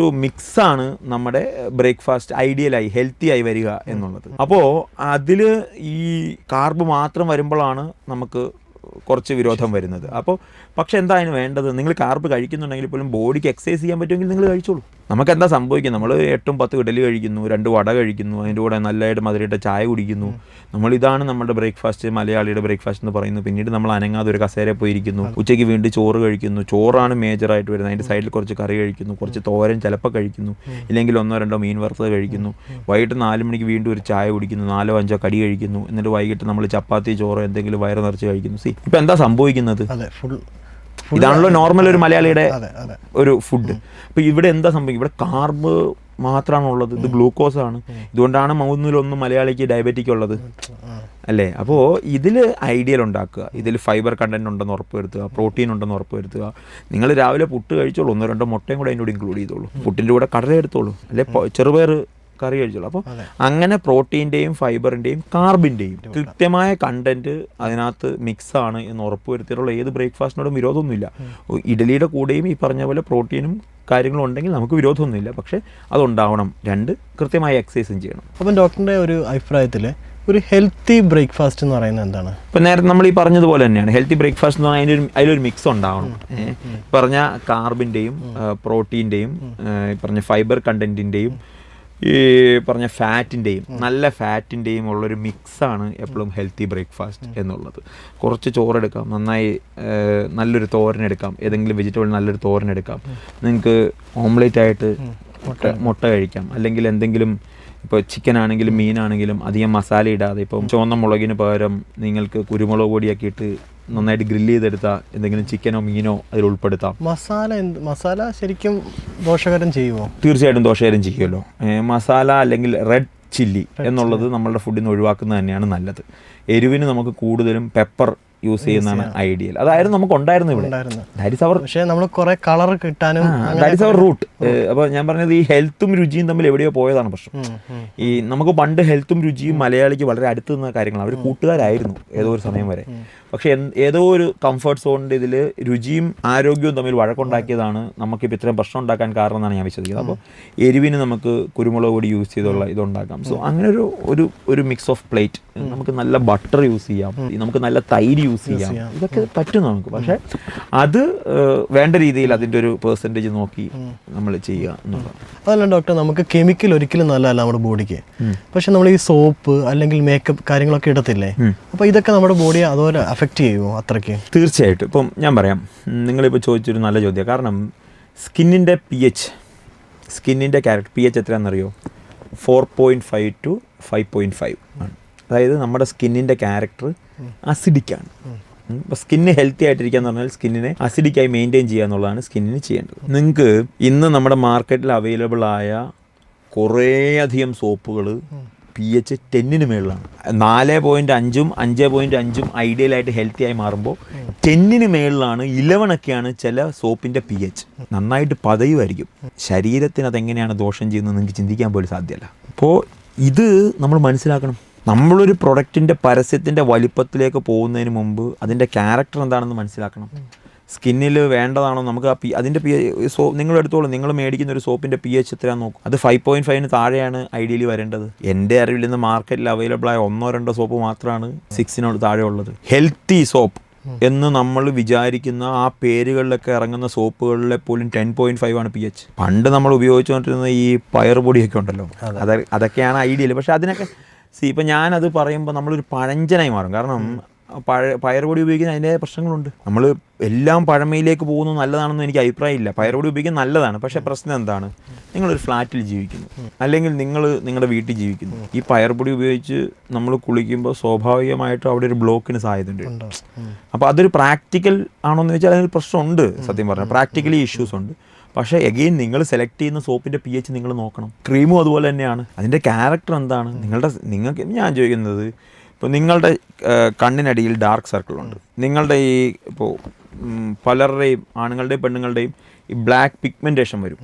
ഒരു മിക്സാണ് നമ്മുടെ ബ്രേക്ക്ഫാസ്റ്റ് ഐഡിയലായി ഹെൽത്തി ആയി വരിക എന്നുള്ളത്. അപ്പോൾ അതിൽ ഈ കാർബ് മാത്രം വരുമ്പോഴാണ് നമുക്ക് കുറച്ച് വിരോധം വരുന്നത്. അപ്പോൾ പക്ഷേ എന്താ അതിന് വേണ്ടത്? നിങ്ങൾ കാർബ് കഴിക്കുന്നുണ്ടെങ്കിൽ പോലും ബോഡിക്ക് എക്സസൈസ് ചെയ്യാൻ പറ്റുമെങ്കിൽ നിങ്ങൾ കഴിച്ചോളൂ. നമുക്കെന്താ സംഭവിക്കുന്നത്? നമ്മൾ 8-10 ഇഡലി കഴിക്കുന്നു, 2 വട കഴിക്കുന്നു, അതിൻ്റെ കൂടെ നല്ലതായിട്ട് മധുരമായിട്ട് ചായ കുടിക്കുന്നു. ഇതാണ് നമ്മുടെ ബ്രേക്ക്ഫാസ്റ്റ്, മലയാളിയുടെ ബ്രേക്ക്ഫാസ്റ്റ് എന്ന് പറയുന്നു. പിന്നീട് നമ്മൾ അനങ്ങാതെ ഒരു കസേരയിൽ പോയിരിക്കുന്നു, ഉച്ചയ്ക്ക് വീണ്ടും ചോറ് കഴിക്കുന്നു. ചോറാണ് മേജറായിട്ട് വരുന്നത്. അതിൻ്റെ സൈഡിൽ കുറച്ച് കറി കഴിക്കുന്നു, കുറച്ച് തോരൻ ചിലപ്പോൾ കഴിക്കുന്നു, ഇല്ലെങ്കിൽ 1-2 മീൻ വറുത്തത് കഴിക്കുന്നു. വൈകിട്ട് 4 മണിക്ക് വീണ്ടും ഒരു ചായ കുടിക്കുന്നു, 4-5 കടി കഴിക്കുന്നു. എന്നിട്ട് വൈകിട്ട് നമ്മൾ ചപ്പാത്തി ചോറ് എന്തെങ്കിലും വയറ് നിറച്ച് കഴിക്കുന്നു. ഇപ്പം എന്താ സംഭവിക്കുന്നത്? ഇതാണല്ലോ നോർമൽ ഒരു മലയാളിയുടെ ഒരു ഫുഡ്. അപ്പോൾ ഇവിടെ എന്താ സംഭവിക്കും? ഇവിടെ കാർബ് മാത്രമാണുള്ളത്, ഇത് ഗ്ലൂക്കോസാണ്. ഇതുകൊണ്ടാണ് 3-1 മലയാളിക്ക് ഡയബറ്റിക് ഉള്ളത്, അല്ലേ? അപ്പോൾ ഇതിൽ ഐഡിയൽ ഉണ്ടാക്കുക, ഇതിൽ ഫൈബർ കണ്ടൻറ്റ് ഉണ്ടെന്ന് ഉറപ്പ് വരുത്തുക, പ്രോട്ടീൻ ഉണ്ടെന്ന് ഉറപ്പ് വരുത്തുക. നിങ്ങൾ രാവിലെ പുട്ട് കഴിച്ചോളൂ, 1-2 മുട്ടയും കൂടെ അതിൻ്റെ കൂടെ ഇൻക്ലൂഡ് ചെയ്തോളൂ, പുട്ടിൻ്റെ കൂടെ കടല എടുത്തോളൂ, അല്ലെ ചെറുപയർ കറി കഴിച്ചോളൂ. അപ്പോൾ അങ്ങനെ പ്രോട്ടീൻ്റെയും ഫൈബറിൻ്റെയും കാർബിൻ്റെയും കൃത്യമായ കണ്ടൻറ്റ് അതിനകത്ത് മിക്സാണ് എന്ന് ഉറപ്പ് വരുത്തിയിട്ടുള്ള ഏത് ബ്രേക്ക്ഫാസ്റ്റിനോടും വിരോധമൊന്നുമില്ല. ഇഡലിയുടെ കൂടെയും ഈ പറഞ്ഞ പോലെ പ്രോട്ടീനും കാര്യങ്ങളും ഉണ്ടെങ്കിൽ നമുക്ക് വിരോധമൊന്നുമില്ല. പക്ഷേ അതുണ്ടാവണം. 2 കൃത്യമായ എക്സസൈസും ചെയ്യണം. അപ്പം ഡോക്ടറിൻ്റെ ഒരു അഭിപ്രായത്തിൽ ഒരു ഹെൽത്തി ബ്രേക്ക്ഫാസ്റ്റ് എന്ന് പറയുന്നത് എന്താണ്? ഇപ്പം നേരത്തെ നമ്മൾ ഈ പറഞ്ഞതുപോലെ തന്നെയാണ് ഹെൽത്തി ബ്രേക്ക്ഫാസ്റ്റ് എന്ന് പറഞ്ഞാൽ അതിലൊരു മിക്സ് ഉണ്ടാവണം. പറഞ്ഞ കാർബിൻ്റെയും പ്രോട്ടീൻ്റെയും പറഞ്ഞ ഫൈബർ കണ്ടൻറ്റിൻ്റെയും ഈ പറഞ്ഞ ഫാറ്റിൻ്റെയും നല്ല ഫാറ്റിൻ്റെയും ഉള്ളൊരു മിക്സാണ് എപ്പോഴും ഹെൽത്തി ബ്രേക്ക്ഫാസ്റ്റ് എന്നുള്ളത്. കുറച്ച് ചോറെടുക്കാം, നന്നായി നല്ലൊരു തോരനെടുക്കാം, ഏതെങ്കിലും വെജിറ്റബിൾ നല്ലൊരു തോരനെടുക്കാം. നിങ്ങൾക്ക് ഓംലേറ്റ് ആയിട്ട് മുട്ട കഴിക്കാം, അല്ലെങ്കിൽ എന്തെങ്കിലും ഇപ്പോൾ ചിക്കൻ ആണെങ്കിലും മീനാണെങ്കിലും അധികം മസാല ഇടാതെ ഇപ്പം ചുവന്ന മുളകിന് പകരം നിങ്ങൾക്ക് കുരുമുളക് പൊടിയൊക്കെ ഇട്ട് നന്നായിട്ട് ഗ്രില്ല് ചെയ്തെടുത്ത എന്തെങ്കിലും ചിക്കനോ മീനോ അതിൽ ഉൾപ്പെടുത്താം. മസാല ശരിക്കും ദോഷകരം ചെയ്യുമോ? തീർച്ചയായിട്ടും ദോഷകരം ചെയ്യുമല്ലോ. മസാല അല്ലെങ്കിൽ റെഡ് ചില്ലി എന്നുള്ളത് നമ്മളുടെ ഫുഡിൽ നിന്ന് ഒഴിവാക്കുന്നത് തന്നെയാണ് നല്ലത്. എരിവിന് നമുക്ക് കൂടുതലും പെപ്പർ യൂസ് ചെയ്യുന്നതാണ് ഐഡിയൽ. അതായിരുന്നു നമുക്ക് ഉണ്ടായിരുന്നു ഇവിടെ. ദാറ്റ് ഈസ് അവർ പക്ഷേ നമ്മൾ കുറെ കളർ കിട്ടാനും ദാറ്റ് ഈസ് അവർ റൂട്ട്. അപ്പോൾ ഞാൻ പറഞ്ഞത് ഈ ഹെൽത്തും രുചിയും തമ്മിൽ എവിടെയോ പോയതാണ് പ്രശ്നം. ഈ നമുക്ക് പണ്ട് ഹെൽത്തും രുചിയും മലയാളിക്ക് വളരെ അടുത്ത് നിന്ന കാര്യങ്ങളാണ്. അവർ കൂട്ടുകാരായിരുന്നു ഏതോ ഒരു സമയം വരെ. പക്ഷെ ഏതോ ഒരു കംഫർട്ട് സോണിൻ്റെ ഇതിൽ രുചിയും ആരോഗ്യവും തമ്മിൽ വഴക്കുണ്ടാക്കിയതാണ് നമുക്കിപ്പോൾ ഇത്രയും പ്രശ്നം ഉണ്ടാക്കാൻ കാരണം എന്നാണ് ഞാൻ വിശ്വസിക്കുന്നത്. അപ്പോൾ എരിവിന് നമുക്ക് കുരുമുളക് പൊടി യൂസ് ചെയ്തുള്ള ഇതുണ്ടാക്കാം. സോ അങ്ങനെ ഒരു മിക്സ് ഓഫ് പ്ലേറ്റ്. നമുക്ക് നല്ല ബട്ടർ യൂസ് ചെയ്യാം, നമുക്ക് നല്ല തൈര് യൂസ് ചെയ്യാം, ഇതൊക്കെ പറ്റും നമുക്ക്. പക്ഷെ അത് വേണ്ട രീതിയിൽ അതിൻ്റെ ഒരു പെർസെൻറ്റേജ് നോക്കി നമ്മൾ ചെയ്യുക എന്നുള്ളതാണ്. അതല്ല ഡോക്ടർ, നമുക്ക് കെമിക്കൽ ഒരിക്കലും നല്ലതല്ല നമ്മുടെ ബോഡിക്ക്. പക്ഷെ നമ്മൾ ഈ സോപ്പ് അല്ലെങ്കിൽ മേക്കപ്പ് കാര്യങ്ങളൊക്കെ ഇടത്തില്ലേ, അപ്പോൾ ഇതൊക്കെ നമ്മുടെ ബോഡിയെ അതുപോലെ അഫക്റ്റ് ചെയ്യുമോ അത്രയ്ക്ക്? തീർച്ചയായിട്ടും. ഇപ്പം ഞാൻ പറയാം, നിങ്ങളിപ്പോൾ ചോദിച്ചൊരു നല്ല ചോദ്യമാണ്. കാരണം സ്കിന്നിൻ്റെ സ്കിന്നിൻ്റെ ക്യാരക്ടർ pH എത്രയാണെന്നറിയോ? 4.5 to 5.5 ആണ്. അതായത് നമ്മുടെ സ്കിന്നിൻ്റെ ക്യാരക്ടർ അസിഡിക്കാണ്. അപ്പോൾ സ്കിന്ന് ഹെൽത്തി ആയിട്ടിരിക്കുക എന്ന് പറഞ്ഞാൽ സ്കിന്നിനെ അസിഡിക്കായി മെയിൻറ്റെയിൻ ചെയ്യുക എന്നുള്ളതാണ് സ്കിന്നിന് ചെയ്യേണ്ടത്. നിങ്ങൾക്ക് ഇന്ന് നമ്മുടെ മാർക്കറ്റിൽ അവൈലബിൾ ആയ കുറേയധികം സോപ്പുകൾ pH 10-ന് മേളിലാണ്. 4.5-ഉം 5.5-ഉം ഐഡിയലായിട്ട് ഹെൽത്തി ആയി മാറുമ്പോൾ 10-ന് മേളിലാണ്, 11-ഒക്കെയാണ് ചില സോപ്പിൻ്റെ pH. നന്നായിട്ട് പതയുമായിരിക്കും. ശരീരത്തിന് അതെങ്ങനെയാണ് ദോഷം ചെയ്യുന്നത് നിങ്ങൾക്ക് ചിന്തിക്കാൻ പോലും സാധ്യമല്ല. അപ്പോൾ ഇത് നമ്മൾ മനസ്സിലാക്കണം. നമ്മളൊരു പ്രൊഡക്റ്റിൻ്റെ പരസ്യത്തിൻ്റെ വലിപ്പത്തിലേക്ക് പോകുന്നതിന് മുമ്പ് അതിൻ്റെ ക്യാരക്ടർ എന്താണെന്ന് മനസ്സിലാക്കണം. സ്കിന്നിൽ വേണ്ടതാണോ നമുക്ക് അതിൻ്റെ നിങ്ങൾ എടുത്തോളൂ. നിങ്ങൾ മേടിക്കുന്ന ഒരു സോപ്പിൻ്റെ pH എത്രയാണെന്ന് നോക്കും. അത് 5.5-ന് താഴെയാണ് ഐഡിയലി വരേണ്ടത്. എൻ്റെ അറിവിൽ നിന്ന് മാർക്കറ്റിൽ അവൈലബിൾ ആയ 1-2 സോപ്പ് മാത്രമാണ് 6-നോട് താഴെ ഉള്ളത്. ഹെൽത്തി സോപ്പ് എന്ന് നമ്മൾ വിചാരിക്കുന്ന ആ പേരുകളിലൊക്കെ ഇറങ്ങുന്ന സോപ്പുകളിലെ പോലും 10.5 ആണ് pH. പണ്ട് നമ്മൾ ഉപയോഗിച്ചുകൊണ്ടിരുന്ന ഈ പയറുപൊടിയൊക്കെ ഉണ്ടല്ലോ, അതൊക്കെയാണ് ഐഡിയൽ. പക്ഷെ അതിനൊക്കെ ഇപ്പം ഞാനത് പറയുമ്പോൾ നമ്മളൊരു പഴഞ്ചനായി മാറും. കാരണം പയറുപൊടി ഉപയോഗിക്കുന്ന അതിൻ്റെ പ്രശ്നങ്ങളുണ്ട്. നമ്മൾ എല്ലാം പഴമയിലേക്ക് പോകുന്നത് നല്ലതാണെന്ന് എനിക്ക് അഭിപ്രായമില്ല. പയറുപൊടി ഉപയോഗിക്കുന്നത് നല്ലതാണ്. പക്ഷേ പ്രശ്നം എന്താണ്? നിങ്ങളൊരു ഫ്ലാറ്റിൽ ജീവിക്കുന്നു, അല്ലെങ്കിൽ നിങ്ങളുടെ വീട്ടിൽ ജീവിക്കുന്നു. ഈ പയറുപൊടി ഉപയോഗിച്ച് നമ്മൾ കുളിക്കുമ്പോൾ സ്വാഭാവികമായിട്ടും അവിടെ ഒരു ബ്ലോക്കിന് സാധ്യതയുണ്ട്. അപ്പോൾ അതൊരു പ്രാക്ടിക്കൽ ആണോ എന്ന് വെച്ചാൽ അതിന് പ്രശ്നമുണ്ട്. സത്യം പറഞ്ഞാൽ പ്രാക്ടിക്കലി ഇഷ്യൂസ് ഉണ്ട്. പക്ഷേ എഗെയിൻ നിങ്ങൾ സെലക്ട് ചെയ്യുന്ന സോപ്പിൻ്റെ pH നിങ്ങൾ നോക്കണം. ക്രീമും അതുപോലെ തന്നെയാണ്. അതിൻ്റെ ക്യാരക്ടർ എന്താണ്? നിങ്ങൾക്ക് ഞാൻ ചോദിക്കുന്നത്, ഇപ്പോൾ നിങ്ങളുടെ കണ്ണിനടിയിൽ ഡാർക്ക് സർക്കിളുണ്ട്. നിങ്ങളുടെ ഈ ഇപ്പോൾ പലരുടെയും ആണുങ്ങളുടെയും പെണ്ണുങ്ങളുടെയും ഈ ബ്ലാക്ക് പിഗ്മെൻറ്റേഷൻ വരും.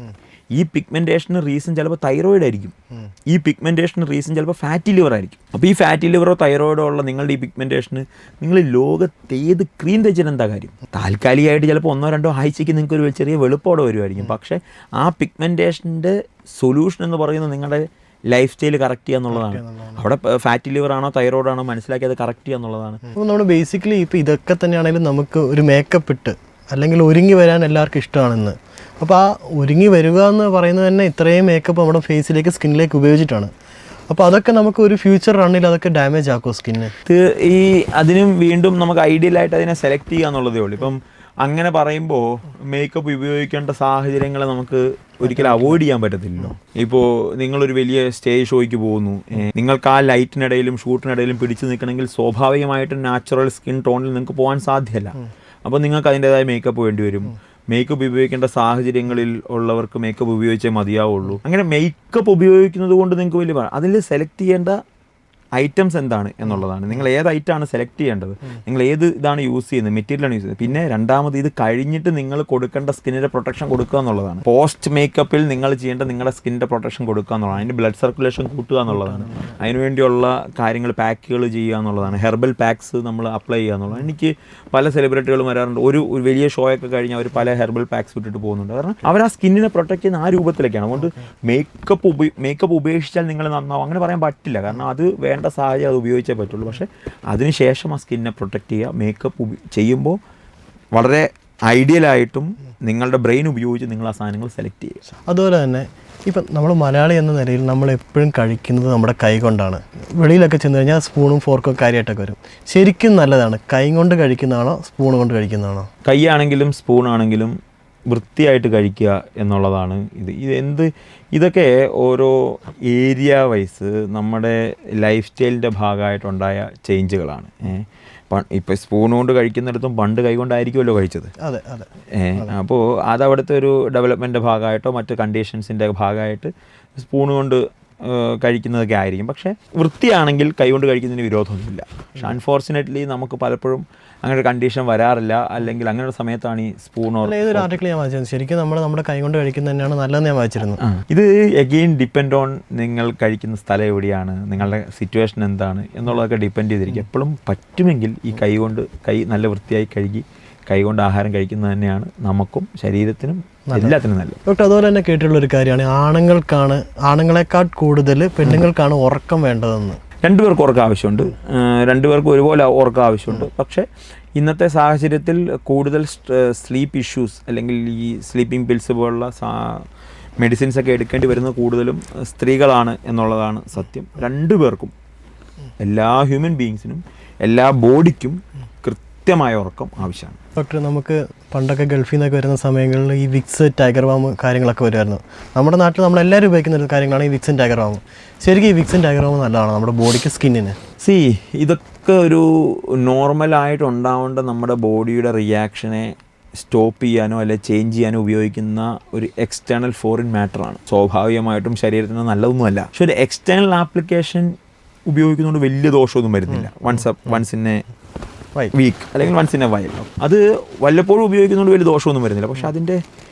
ഈ പിഗ്മെൻറ്റേഷന് റീസൺ ചിലപ്പോൾ തൈറോയിഡ് ആയിരിക്കും. ഈ പിഗ്മെൻറ്റേഷന് റീസൺ ചിലപ്പോൾ ഫാറ്റി ലിവർ ആയിരിക്കും. അപ്പോൾ ഈ ഫാറ്റി ലിവറോ തൈറോയിഡോ ഉള്ള നിങ്ങളുടെ ഈ പിഗ്മെൻറ്റേഷന് നിങ്ങൾ ലോകത്ത് ഏത് ക്രീം തേച്ചിട്ട് എന്താ കാര്യം? താൽക്കാലികമായിട്ട് ചിലപ്പോൾ 1-2 ആഴ്ചയ്ക്ക് നിങ്ങൾക്ക് ഒരു ചെറിയ വെളുപ്പോടെ വരുമായിരിക്കും. പക്ഷേ ആ പിഗ്മെൻറ്റേഷൻ്റെ സൊല്യൂഷൻ എന്ന് പറയുന്നത് നിങ്ങളുടെ ലൈഫ് സ്റ്റൈൽ കറക്റ്റ് ചെയ്യുക എന്നുള്ളതാണ്. അവിടെ ഫാറ്റി ലിവർ ആണോ തൈറോയിഡ് ആണോ മനസ്സിലാക്കി അത് കറക്റ്റ് ചെയ്യുക എന്നുള്ളതാണ്. അപ്പോൾ നമ്മൾ ബേസിക്കലി ഇപ്പോൾ ഇതൊക്കെ തന്നെയാണെങ്കിലും നമുക്ക് ഒരു മേക്കപ്പ് ഇട്ട് അല്ലെങ്കിൽ ഒരുങ്ങി വരാൻ എല്ലാവർക്കും ഇഷ്ടമാണെന്ന്. അപ്പോൾ ആ ഒരുങ്ങി വരിക എന്ന് പറയുന്നത് തന്നെ ഇത്രയും മേക്കപ്പ് നമ്മുടെ ഫേസിലേക്ക് സ്കിന്നിലേക്ക് ഉപയോഗിച്ചിട്ടാണ്. അപ്പോൾ അതൊക്കെ നമുക്ക് ഒരു ഫ്യൂച്ചർ റണ്ണിൽ അതൊക്കെ ഡാമേജ് ആക്കുമോ സ്കിന്ന്? അതിനും വീണ്ടും നമുക്ക് ഐഡിയലായിട്ട് അതിനെ സെലക്ട് ചെയ്യുക എന്നുള്ളതേ ഉള്ളൂ. ഇപ്പം അങ്ങനെ പറയുമ്പോൾ മേക്കപ്പ് ഉപയോഗിക്കേണ്ട സാഹചര്യങ്ങളെ നമുക്ക് ഒരിക്കലും അവോയ്ഡ് ചെയ്യാൻ പറ്റത്തില്ലല്ലോ. ഇപ്പോൾ നിങ്ങളൊരു വലിയ സ്റ്റേജ് ഷോയ്ക്ക് പോകുന്നു, നിങ്ങൾക്ക് ആ ലൈറ്റിനിടയിലും ഷൂട്ടിനിടയിലും പിടിച്ചു നിൽക്കണമെങ്കിൽ സ്വാഭാവികമായിട്ടും നാച്ചുറൽ സ്കിൻ ടോണിൽ നിങ്ങൾക്ക് പോകാൻ സാധ്യമല്ല. അപ്പോൾ നിങ്ങൾക്ക് അതിൻ്റെതായ മേക്കപ്പ് വേണ്ടി വരും. മേക്കപ്പ് ഉപയോഗിക്കേണ്ട സാഹചര്യങ്ങളിൽ ഉള്ളവർക്ക് മേക്കപ്പ് ഉപയോഗിച്ചേ മതിയാവുള്ളൂ. അങ്ങനെ മേക്കപ്പ് ഉപയോഗിക്കുന്നത് കൊണ്ട് നിങ്ങൾക്ക് വലിയ അതിൽ സെലക്ട് ചെയ്യേണ്ട ഐറ്റംസ് എന്താണ് എന്നുള്ളതാണ്. നിങ്ങൾ ഏത് ഐറ്റമാണ് സെലക്ട് ചെയ്യേണ്ടത്, നിങ്ങൾ ഏത് ഇതാണ് യൂസ് ചെയ്യുന്നത്, മെറ്റീരിയലാണ് യൂസ് ചെയ്യുന്നത്. പിന്നെ രണ്ടാമത് ഇത് കഴിഞ്ഞിട്ട് നിങ്ങൾ കൊടുക്കേണ്ട സ്കിന്നിൻ്റെ പ്രൊട്ടക്ഷൻ കൊടുക്കുക എന്നുള്ളതാണ്. പോസ്റ്റ് മേക്കപ്പിൽ നിങ്ങൾ ചെയ്യേണ്ട നിങ്ങളുടെ സ്കിന്നിൻ്റെ പ്രൊട്ടക്ഷൻ കൊടുക്കുക എന്നുള്ളതാണ്. അതിൻ്റെ ബ്ലഡ് സർക്കുലേഷൻ കൂട്ടുക എന്നുള്ളതാണ്. അതിനുവേണ്ടിയുള്ള കാര്യങ്ങൾ പാക്കുകൾ ചെയ്യുക എന്നുള്ളതാണ്. ഹെർബൽ പാക്സ് നമ്മൾ അപ്ലൈ ചെയ്യുക എന്നുള്ളതാണ്. എനിക്ക് പല സെലിബ്രിറ്റികളും വരാറുണ്ട്, ഒരു വലിയ ഷോ ഒക്കെ കഴിഞ്ഞ് അവർ പല ഹെർബൽ പാക്സ് ഇട്ടിട്ട് പോകുന്നുണ്ട്. കാരണം അവർ ആ സ്കിന്നിനെ പ്രൊട്ടക്ട് ചെയ്യുന്ന ആ രൂപത്തിലേക്കാണ്. അതുകൊണ്ട് മേക്കപ്പ് ഉപേക്ഷിച്ചാൽ നിങ്ങൾ നന്നാവും അങ്ങനെ പറയാൻ പറ്റില്ല. കാരണം അത് വേണ്ട സാഹചര്യം അത് ഉപയോഗിച്ചേ പറ്റുള്ളൂ. പക്ഷേ അതിനുശേഷം ആ സ്കിന്നിനെ പ്രൊട്ടക്റ്റ് ചെയ്യുക. മേക്കപ്പ് ചെയ്യുമ്പോൾ വളരെ ഐഡിയലായിട്ടും നിങ്ങളുടെ ബ്രെയിൻ ഉപയോഗിച്ച് നിങ്ങൾ ആ സാധനങ്ങൾ സെലക്ട് ചെയ്യുക. അതുപോലെ തന്നെ ഇപ്പം നമ്മൾ മലയാളി എന്ന നിലയിൽ നമ്മൾ എപ്പോഴും കഴിക്കുന്നത് നമ്മുടെ കൈ കൊണ്ടാണ്. വെളിയിലൊക്കെ ചെന്ന് കഴിഞ്ഞാൽ സ്പൂണും ഫോർക്കും കാര്യമായിട്ടൊക്കെ വരും. ശരിക്കും നല്ലതാണ് കൈ കൊണ്ട് കഴിക്കുന്നതാണോ സ്പൂൺ കൊണ്ട് കഴിക്കുന്നതാണോ? കൈയാണെങ്കിലും സ്പൂണാണെങ്കിലും വൃത്തിയായിട്ട് കഴിക്കുക എന്നുള്ളതാണ് ഇതൊക്കെ ഓരോ ഏരിയ വൈസ് നമ്മുടെ ലൈഫ് സ്റ്റൈലിൻ്റെ ഭാഗമായിട്ടുണ്ടായ ചേഞ്ചുകളാണ്. ഇപ്പോൾ സ്പൂൺ കൊണ്ട് കഴിക്കുന്നിടത്തും പണ്ട് കൈ കൊണ്ടായിരിക്കുമല്ലോ കഴിച്ചത്. അതെ അതെ. അപ്പോൾ അതവിടുത്തെ ഒരു ഡെവലപ്മെൻറ്റിൻ്റെ ഭാഗമായിട്ടോ മറ്റ് കണ്ടീഷൻസിൻ്റെ ഭാഗമായിട്ട് സ്പൂൺ കൊണ്ട് കഴിക്കുന്നതൊക്കെ ആയിരിക്കും. പക്ഷേ വൃത്തിയാണെങ്കിൽ കൈകൊണ്ട് കഴിക്കുന്നതിന് വിരോധമൊന്നുമില്ല. പക്ഷെ അൺഫോർച്ചുനേറ്റ്ലി നമുക്ക് പലപ്പോഴും അങ്ങനെ ഒരു കണ്ടീഷൻ വരാറില്ല. അല്ലെങ്കിൽ അങ്ങനെ ഒരു സമയത്താണ് ഈ സ്പൂണോ ഏതൊരു ആർട്ടിക്കിൾ ഞാൻ വായിച്ചത് ശരിക്കും നമ്മുടെ കൈ കൊണ്ട് കഴിക്കുന്നത് തന്നെയാണ് നല്ലതെന്ന് ഞാൻ വായിച്ചിരുന്നു. ഇത് എഗെയിൻ ഡിപ്പെൻഡ് ഓൺ നിങ്ങൾ കഴിക്കുന്ന സ്ഥലം എവിടെയാണ്, നിങ്ങളുടെ സിറ്റുവേഷൻ എന്താണ് എന്നുള്ളതൊക്കെ ഡിപ്പെൻഡ് ചെയ്തിരിക്കും. എപ്പോഴും പറ്റുമെങ്കിൽ ഈ കൈ നല്ല വൃത്തിയായി കഴുകി കൈകൊണ്ട് ആഹാരം കഴിക്കുന്നത് തന്നെയാണ് നമുക്കും ശരീരത്തിനും എല്ലാത്തിനും നല്ലത്. ഡോക്ടർ, അതുപോലെ തന്നെ കേട്ടിട്ടുള്ളൊരു കാര്യമാണ് ആണുങ്ങളെക്കാൾ കൂടുതൽ പെണ്ണുങ്ങൾക്കാണ് ഉറക്കം വേണ്ടതെന്ന്. രണ്ടുപേർക്ക് ഉറക്കം ആവശ്യമുണ്ട്, രണ്ടുപേർക്കും ഒരുപോലെ ഉറക്കം ആവശ്യമുണ്ട്. പക്ഷേ ഇന്നത്തെ സാഹചര്യത്തിൽ കൂടുതൽ സ്ലീപ്പ് ഇഷ്യൂസ് അല്ലെങ്കിൽ ഈ സ്ലീപ്പിംഗ് പിൽസ് പോലുള്ള മെഡിസിൻസ് ഒക്കെ എടുക്കേണ്ടി വരുന്നത് കൂടുതലും സ്ത്രീകളാണ് എന്നുള്ളതാണ് സത്യം. രണ്ടുപേർക്കും, എല്ലാ ഹ്യൂമൻ ബീയിങ്സിനും എല്ലാ ബോഡിക്കും കൃത്യമായ ഉറക്കം ആവശ്യമാണ്. ഡോക്ടർ, നമുക്ക് പണ്ടൊക്കെ ഗൾഫിൽ നിന്നൊക്കെ വരുന്ന സമയങ്ങളിൽ ഈ വിക്സ്, ടൈഗർ ബാം കാര്യങ്ങളൊക്കെ വരുമായിരുന്നു. നമ്മുടെ നാട്ടിൽ നമ്മളെല്ലാവരും ഉപയോഗിക്കുന്ന ഒരു കാര്യങ്ങളാണ് ഈ വിക്സും ടൈഗർ ബാമും. ശരിക്കും ഈ വിക്സും ടൈഗർ ബാമും നല്ലതാണ് നമ്മുടെ ബോഡിക്ക്, സ്കിന്നിന്? ഇതൊക്കെ ഒരു നോർമലായിട്ട് ഉണ്ടാവേണ്ട നമ്മുടെ ബോഡിയുടെ റിയാക്ഷനെ സ്റ്റോപ്പ് ചെയ്യാനോ അല്ലെങ്കിൽ ചേഞ്ച് ചെയ്യാനോ ഉപയോഗിക്കുന്ന ഒരു എക്സ്റ്റേണൽ ഫോറിൻ മാറ്ററാണ്. സ്വാഭാവികമായിട്ടും ശരീരത്തിന് നല്ലതൊന്നുമല്ല. പക്ഷെ ഒരു എക്സ്റ്റേണൽ ആപ്ലിക്കേഷൻ ഉപയോഗിക്കുന്നതുകൊണ്ട് വലിയ ദോഷമൊന്നും വരുന്നില്ല. വൺസ് ഇൻ എ വീക്ക് അല്ലെങ്കിൽ വൺസ് ഇൻ എ വൈൽ അത് വല്ലപ്പോഴും ഉപയോഗിക്കുന്നതുകൊണ്ട് വലിയ ദോഷമൊന്നും വരുന്നില്ല. പക്ഷെ അതിൻ്റെ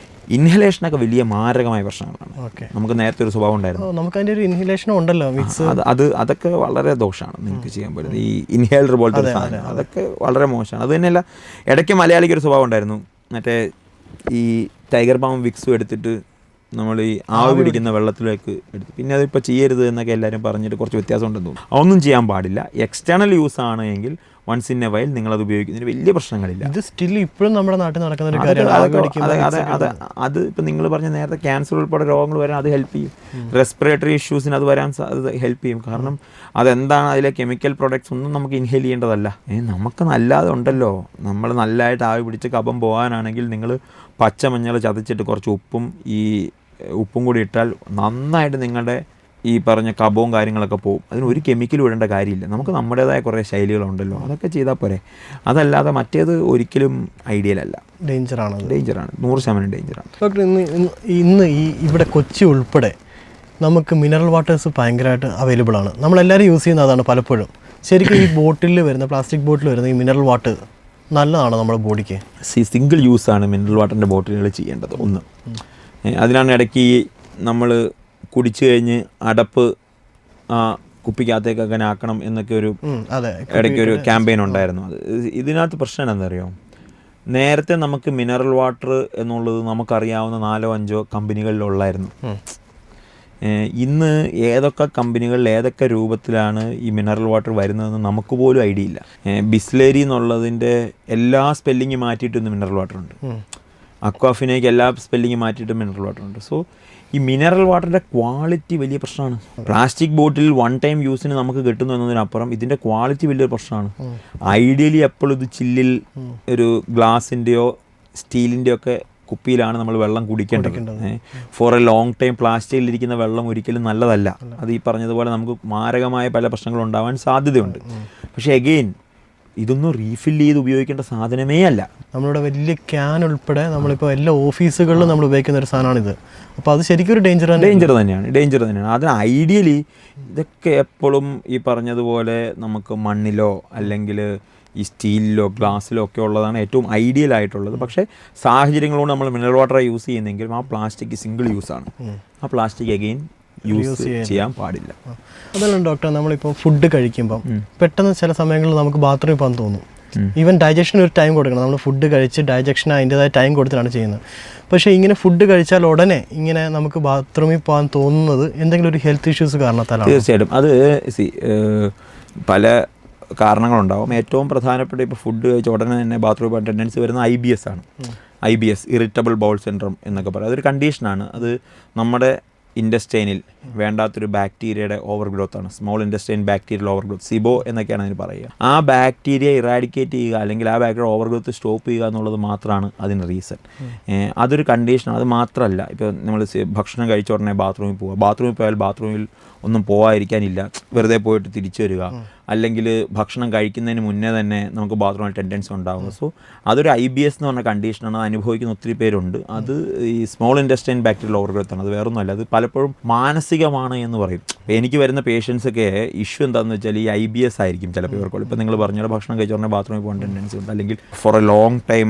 ഇൻഹലേഷനൊക്കെ വലിയ മാരകമായ പ്രശ്നങ്ങളാണ്. നമുക്ക് നേരത്തെ ഒരു സ്വഭാവം ഉണ്ടായിരുന്നു, നമുക്ക് അതിൻ്റെ ഒരു ഇൻഹലേഷൻ ഉണ്ടല്ലോ. അതൊക്കെ വളരെ ദോഷമാണ് നിങ്ങൾക്ക് ചെയ്യാൻ പറ്റുന്നത്. ഈ ഇൻഹേലർ പോലത്തെ ഒരു സാധനം അതൊക്കെ വളരെ മോശമാണ്. അത് തന്നെയല്ല, ഇടയ്ക്ക് മലയാളിക്ക് ഒരു സ്വഭാവം ഉണ്ടായിരുന്നു, മറ്റേ ഈ ടൈഗർ ബാമും വിക്സും എടുത്തിട്ട് നമ്മൾ ഈ ആവി പിടിക്കുന്ന വെള്ളത്തിലേക്ക് എടുത്ത്, പിന്നെ അതിപ്പോൾ ചെയ്യരുത് എന്നൊക്കെ എല്ലാവരും പറഞ്ഞിട്ട് കുറച്ച് വ്യത്യാസം ഉണ്ടെന്ന് തോന്നുന്നു. അതൊന്നും ചെയ്യാൻ പാടില്ല. എക്സ്റ്റേണൽ യൂസ് ആണ് എങ്കിൽ വൺസ് ഇൻ എ വൈൽ നിങ്ങളത് ഉപയോഗിക്കുന്നതിന് വലിയ പ്രശ്നങ്ങളില്ല. ഇത് സ്റ്റിൽ ഇപ്പോഴും നമ്മുടെ നാട്ടിൽ നടക്കുന്ന ഒരു കാര്യമാണ്. അത് ഇപ്പം നിങ്ങൾ പറഞ്ഞ നേരത്തെ ക്യാൻസർ ഉൾപ്പെടെ രോഗങ്ങൾ വരാൻ അത് ഹെൽപ്പ് ചെയ്യും. റെസ്പിറേറ്ററി ഇഷ്യൂസിന് അത് വരാൻ അത് ഹെൽപ്പ് ചെയ്യും. കാരണം അതെന്താണ്, അതിലെ കെമിക്കൽ പ്രൊഡക്ട്സ് ഒന്നും നമുക്ക് ഇൻഹേൽ ചെയ്യേണ്ടതല്ല. നമുക്ക് നല്ലത് ഉണ്ടല്ലോ. നമ്മൾ നല്ലതായിട്ട് ആവി പിടിച്ച് കഫം പോകാനാണെങ്കിൽ നിങ്ങൾ പച്ചമഞ്ഞൾ ചതച്ചിട്ട് കുറച്ച് ഉപ്പും കൂടി ഇട്ടാൽ നന്നായിട്ട് നിങ്ങളുടെ ഈ പറഞ്ഞ കഫവും കാര്യങ്ങളൊക്കെ പോകും. അതിന് ഒരു കെമിക്കലും ഇടേണ്ട കാര്യമില്ല. നമുക്ക് നമ്മുടേതായ കുറേ ശൈലികളുണ്ടല്ലോ, അതൊക്കെ ചെയ്താൽ പോരെ. അതല്ലാതെ മറ്റേത് ഒരിക്കലും ഐഡിയൽ അല്ല, ഡേഞ്ചറാണ്, 100% ഡേഞ്ചറാണ്. ഡോക്ടർ, ഇന്ന് ഇവിടെ കൊച്ചി ഉൾപ്പെടെ നമുക്ക് മിനറൽ വാട്ടേഴ്സ് ഭയങ്കരമായിട്ട് അവൈലബിൾ ആണ്. നമ്മളെല്ലാവരും യൂസ് ചെയ്യുന്ന അതാണ് പലപ്പോഴും. ശരിക്കും ഈ ബോട്ടിലിൽ വരുന്ന, പ്ലാസ്റ്റിക് ബോട്ടിൽ വരുന്ന ഈ മിനറൽ വാട്ടർ നല്ലതാണ് നമ്മുടെ ബോഡിക്ക്? സിംഗിൾ യൂസാണ് മിനറൽ വാട്ടറിൻ്റെ ബോട്ടിലുകൾ ചെയ്യേണ്ടത്. ഒന്ന്, അതിനാണ് ഇടയ്ക്ക് നമ്മൾ കുടിച്ചു കഴിഞ്ഞ് അടപ്പ് കുപ്പിക്കകത്തേക്ക് അങ്ങനെ ആക്കണം എന്നൊക്കെ ഇടയ്ക്കൊരു ക്യാമ്പയിൻ ഉണ്ടായിരുന്നു. ഇതിനകത്ത് പ്രശ്നം എന്താണെന്നറിയോ, നേരത്തെ നമുക്ക് മിനറൽ വാട്ടർ എന്നുള്ളത് നമുക്കറിയാവുന്ന 4-5 കമ്പനികളിലുള്ളായിരുന്നു. ഇന്ന് ഏതൊക്കെ കമ്പനികളിൽ ഏതൊക്കെ രൂപത്തിലാണ് ഈ മിനറൽ വാട്ടർ വരുന്നതെന്ന് നമുക്ക് പോലും ഐഡിയ ഇല്ല. ബിസ്ലേരി എന്നുള്ളതിൻ്റെ എല്ലാ സ്പെല്ലിങ് മാറ്റിയിട്ട് ഇന്ന് മിനറൽ വാട്ടർ ഉണ്ട്. അക്വാഫിനയ്ക്ക് എല്ലാ സ്പെല്ലിങ് മാറ്റിയിട്ട് മിനറൽ വാട്ടർ ഉണ്ട്. സോ ഈ മിനറൽ വാട്ടറിൻ്റെ ക്വാളിറ്റി വലിയ പ്രശ്നമാണ്. പ്ലാസ്റ്റിക് ബോട്ടിൽ വൺ ടൈം യൂസിന് നമുക്ക് കിട്ടുന്നു എന്നതിനപ്പുറം ഇതിൻ്റെ ക്വാളിറ്റി വലിയൊരു പ്രശ്നമാണ്. ഐഡിയലി എപ്പോഴും ഇത് ചില്ലിൽ ഒരു ഗ്ലാസിൻ്റെയോ സ്റ്റീലിൻ്റെയോ ഒക്കെ കുപ്പിയിലാണ് നമ്മൾ വെള്ളം കുടിക്കേണ്ടത്. ഫോർ എ ലോങ് ടൈം പ്ലാസ്റ്റിക്കിലിരിക്കുന്ന വെള്ളം ഒരിക്കലും നല്ലതല്ല. അത് ഈ പറഞ്ഞതുപോലെ നമുക്ക് മാരകമായ പല പ്രശ്നങ്ങളും ഉണ്ടാവാൻ സാധ്യതയുണ്ട്. പക്ഷേ എഗെയിൻ ഇതൊന്നും റീഫിൽ ചെയ്ത് ഉപയോഗിക്കേണ്ട സാധനമേ അല്ല. നമ്മളുടെ വലിയ ക്യാൻ ഉൾപ്പെടെ നമ്മളിപ്പോൾ എല്ലാ ഓഫീസുകളിലും നമ്മൾ ഉപയോഗിക്കുന്ന ഒരു സാധനമാണിത്. അപ്പോൾ അത് ശരിക്കും ഒരു ഡേഞ്ചർ തന്നെയാണ്. അതിന് ഐഡിയലി ഇതൊക്കെ എപ്പോഴും ഈ പറഞ്ഞതുപോലെ നമുക്ക് മണ്ണിലോ അല്ലെങ്കിൽ ഈ സ്റ്റീലിലോ ഗ്ലാസ്സിലോ ഒക്കെ ഉള്ളതാണ് ഏറ്റവും ഐഡിയൽ ആയിട്ടുള്ളത്. പക്ഷേ സാഹചര്യങ്ങളോട് നമ്മൾ മിനറൽ വാട്ടർ യൂസ് ചെയ്യുന്നെങ്കിലും ആ പ്ലാസ്റ്റിക് സിംഗിൾ യൂസാണ്. ആ പ്ലാസ്റ്റിക് അഗെയിൻ യൂസ് ചെയ്യാൻ പാടില്ല. അതല്ല ഡോക്ടർ, നമ്മളിപ്പോൾ ഫുഡ് കഴിക്കുമ്പം പെട്ടെന്ന് ചില സമയങ്ങളിൽ നമുക്ക് ബാത്റൂമിൽ പോകാൻ തോന്നും. ഈവൻ ഡൈജഷന് ഒരു ടൈം കൊടുക്കണം. നമ്മൾ ഫുഡ് കഴിച്ച് ഡൈജഷൻ അതിൻ്റെതായ ടൈം കൊടുത്തിട്ടാണ് ചെയ്യുന്നത്. പക്ഷേ ഇങ്ങനെ ഫുഡ് കഴിച്ചാൽ ഉടനെ ഇങ്ങനെ നമുക്ക് ബാത്റൂമിൽ പോകാൻ തോന്നുന്നത് എന്തെങ്കിലും ഒരു ഹെൽത്ത് ഇഷ്യൂസ് കാരണത്താലാണ്? തീർച്ചയായിട്ടും അത് പല കാരണങ്ങളുണ്ടാവും. ഏറ്റവും പ്രധാനപ്പെട്ട ഇപ്പോൾ ഫുഡ് കഴിച്ച ഉടനെ തന്നെ ബാത്റൂമിൽ പോകാൻ ടെൻഡൻസി വരുന്ന IBS ആണ്. IBS, ഇറിറ്റബിൾ ബൗൾ സിൻഡ്രോം എന്നൊക്കെ പറയും. അതൊരു കണ്ടീഷനാണ്. അത് നമ്മുടെ ഇൻഡസ്റ്റൈനിൽ വേണ്ടാത്തൊരു ബാക്ടീരിയയുടെ ഓവർ ഗ്രോത്ത് ആണ്. Small intestine bacterial over growth, സിബോ എന്നൊക്കെയാണ് അതിന് പറയുക. ആ ബാക്ടീരിയ ഇറാഡിക്കേറ്റ് ചെയ്യുക അല്ലെങ്കിൽ ആ ബാക്ടീരിയ ഓവർ ഗ്രോത്ത് സ്റ്റോപ്പ് ചെയ്യുക എന്നുള്ളത് മാത്രമാണ് അതിന് റീസൺ. അതൊരു കണ്ടീഷനാണ്. അത് മാത്രമല്ല, ഇപ്പോൾ നമ്മൾ ഭക്ഷണം കഴിച്ച ഉടനെ ബാത്റൂമിൽ പോയാൽ ബാത്റൂമിൽ ഒന്നും പോകാതിരിക്കാനില്ല, വെറുതെ പോയിട്ട് തിരിച്ചു വരിക, അല്ലെങ്കിൽ ഭക്ഷണം കഴിക്കുന്നതിന് മുന്നേ തന്നെ നമുക്ക് ബാത്റൂമിൽ ടെൻഡൻസി ഉണ്ടാകുക. സോ അതൊരു IBS എന്ന് പറഞ്ഞ കണ്ടീഷനാണ്. അത് അനുഭവിക്കുന്ന ഒത്തിരി പേരുണ്ട്. അത് ഈ small intestine bacterial over growth ആണ്. അത് വേറൊന്നുമല്ല. അത് പലപ്പോഴും പലപ്പോഴും മാനസികമാണ് എന്ന് പറയും. എനിക്ക് വരുന്ന പേഷ്യൻസൊക്കെ ഇഷ്യൂ എന്താണെന്ന് വെച്ചാൽ ഈ IBS ആയിരിക്കും ചിലപ്പോൾ ഇവർക്കുള്ളൂ. ഇപ്പോൾ നിങ്ങൾ പറഞ്ഞ ഭക്ഷണം കഴിച്ച ഉടനെ ബാത്റൂമിൽ പോകാൻ ടെൻഡൻസി ഉണ്ട്, അല്ലെങ്കിൽ for a long time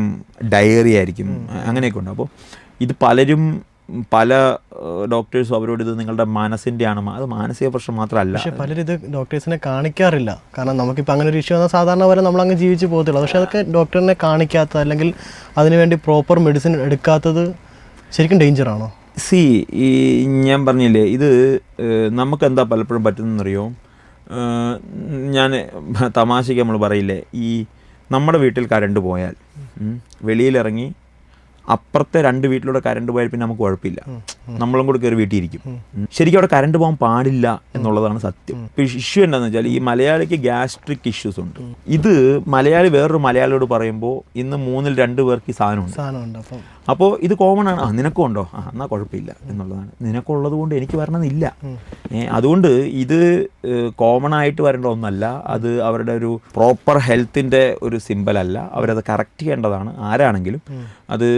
dairy ആയിരിക്കും, അങ്ങനെയൊക്കെ ഉണ്ട്. അപ്പോൾ ഇത് പലരും പല ഡോക്ടേഴ്സും അവരോട് ഇത് നിങ്ങളുടെ മനസ്സിൻ്റെ ആണ്, അത് മാനസിക പ്രശ്നം മാത്രമല്ല. പക്ഷേ പലരും ഇത് ഡോക്ടേഴ്സിനെ കാണിക്കാറില്ല. കാരണം നമുക്കിപ്പോൾ അങ്ങനെ ഒരു ഇഷ്യൂ വന്നാൽ സാധാരണ പോലെ നമ്മളങ്ങ് ജീവിച്ച് പോകത്തുള്ളൂ. പക്ഷേ അതൊക്കെ ഡോക്ടറിനെ കാണിക്കാത്ത അല്ലെങ്കിൽ അതിനുവേണ്ടി പ്രോപ്പർ മെഡിസിൻ എടുക്കാത്തത് ശരിക്കും ഡേഞ്ചറാണോ? ഈ ഞാൻ പറഞ്ഞില്ലേ, ഇത് നമുക്കെന്താ പലപ്പോഴും പറ്റുന്നതെന്നറിയോ, ഞാൻ തമാശയ്ക്ക് നമ്മൾ പറയില്ലേ, ഈ നമ്മുടെ വീട്ടിൽ കറണ്ട് പോയാൽ വെളിയിലിറങ്ങി അപ്പുറത്തെ 2 വീട്ടിലൂടെ കറണ്ട് പോയാൽ പിന്നെ നമുക്ക് കുഴപ്പമില്ല, നമ്മളും കൂടെ കയറി വീട്ടിലിരിക്കും. ശരിക്കും അവിടെ കറണ്ട് പോകാൻ പാടില്ല എന്നുള്ളതാണ് സത്യം. ഇഷ്യൂ എന്താണെന്ന് വെച്ചാൽ ഈ മലയാളിക്ക് ഗ്യാസ്ട്രിക് ഇഷ്യൂസ് ഉണ്ട്. ഇത് മലയാളി വേറൊരു മലയാളിയോട് പറയുമ്പോൾ ഇന്ന് 3-ൽ 2 പേർക്ക് ഈ സാധനമുണ്ട്. അപ്പോൾ ഇത് കോമൺ ആണ്. നിനക്കും ഉണ്ടോ? എന്നാൽ കുഴപ്പമില്ല എന്നുള്ളതാണ്. നിനക്കുള്ളത് കൊണ്ട് എനിക്ക് വരണമെന്നില്ല. അതുകൊണ്ട് ഇത് കോമൺ ആയിട്ട് വരേണ്ട ഒന്നല്ല. അത് അവരുടെ ഒരു പ്രോപ്പർ ഹെൽത്തിൻ്റെ ഒരു സിമ്പലല്ല. അവരത് കറക്റ്റ് ചെയ്യേണ്ടതാണ് ആരാണെങ്കിലും. അത്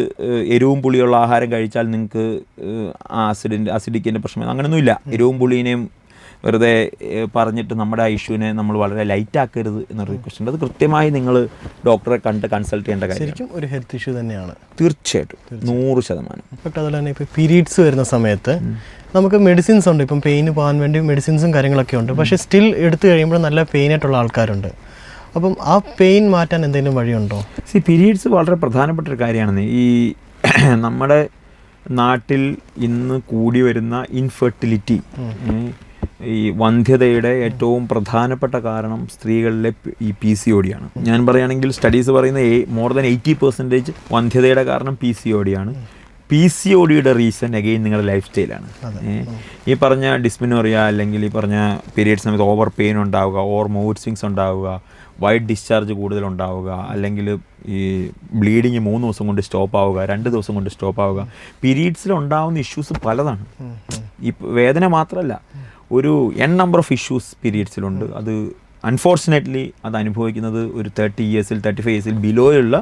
എരിവും പുളിയുള്ള ആഹാരം കഴിച്ചാൽ നിങ്ങൾക്ക് അസിഡിക്കിൻ്റെ പ്രശ്നം അങ്ങനെയൊന്നുമില്ല. എരിവും പുളീനെയും വെറുതെ പറഞ്ഞിട്ട് നമ്മുടെ ആ ഇഷ്യൂവിനെ നമ്മൾ വളരെ ലൈറ്റ് ആക്കരുത് എന്നൊരു റിക്വസ്റ്റ് ഉണ്ട്. അത് കൃത്യമായി നിങ്ങൾ ഡോക്ടറെ കൺസൾട്ട് ചെയ്യേണ്ട കാര്യം. ശരിക്കും ഒരു ഹെൽത്ത് ഇഷ്യൂ തന്നെയാണ്. തീർച്ചയായിട്ടും 100%. ബട്ട് അതുപോലെ തന്നെ ഇപ്പോൾ പീരീഡ്സ് വരുന്ന സമയത്ത് നമുക്ക് മെഡിസിൻസ് ഉണ്ട്. ഇപ്പം പെയിന് പോകാൻ വേണ്ടി മെഡിസിൻസും കാര്യങ്ങളൊക്കെ ഉണ്ട്. പക്ഷേ സ്റ്റിൽ എടുത്തു കഴിയുമ്പോൾ നല്ല പെയിനായിട്ടുള്ള ആൾക്കാരുണ്ട്. അപ്പം ആ പെയിൻ മാറ്റാൻ എന്തെങ്കിലും വഴിയുണ്ടോ? പീരീഡ്സ് വളരെ പ്രധാനപ്പെട്ട ഒരു കാര്യമാണ്. ഈ നമ്മുടെ നാട്ടിൽ ഇന്ന് കൂടി വരുന്ന ഇൻഫെർട്ടിലിറ്റി, ഈ വന്ധ്യതയുടെ ഏറ്റവും പ്രധാനപ്പെട്ട കാരണം സ്ത്രീകളിലെ ഈ PCOD ആണ്. ഞാൻ പറയുകയാണെങ്കിൽ സ്റ്റഡീസ് പറയുന്ന മോർ ദാൻ 80% വന്ധ്യതയുടെ കാരണം PCOD ആണ്. PCODയുടെ റീസൺ അഗെയിൻ നിങ്ങളുടെ ലൈഫ് സ്റ്റൈലാണ്. ഈ പറഞ്ഞ ഡിസ്മിനോറിയ അല്ലെങ്കിൽ ഈ പറഞ്ഞ പീരിയഡ് സമയത്ത് ഓവർ പെയിൻ ഉണ്ടാവുക, ഓവർ മൂഡ് സ്വിങ്സ് ഉണ്ടാവുക, വൈറ്റ് ഡിസ്ചാർജ് കൂടുതലുണ്ടാവുക, അല്ലെങ്കിൽ ഈ ബ്ലീഡിങ് 3 ദിവസം കൊണ്ട് സ്റ്റോപ്പ് ആവുക, 2 ദിവസം കൊണ്ട് സ്റ്റോപ്പ് ആവുക. പീരീഡ്സിലുണ്ടാവുന്ന ഇഷ്യൂസ് പലതാണ്. ഈ വേദന മാത്രമല്ല, ഒരു നമ്പർ ഓഫ് ഇഷ്യൂസ് പീരീഡ്സിലുണ്ട്. അത് അൺഫോർച്ചുനേറ്റ്ലി അത് അനുഭവിക്കുന്നത് ഒരു 30 ഇയേഴ്സിൽ 35 ഇയേഴ്സിൽ ബിലോയുള്ള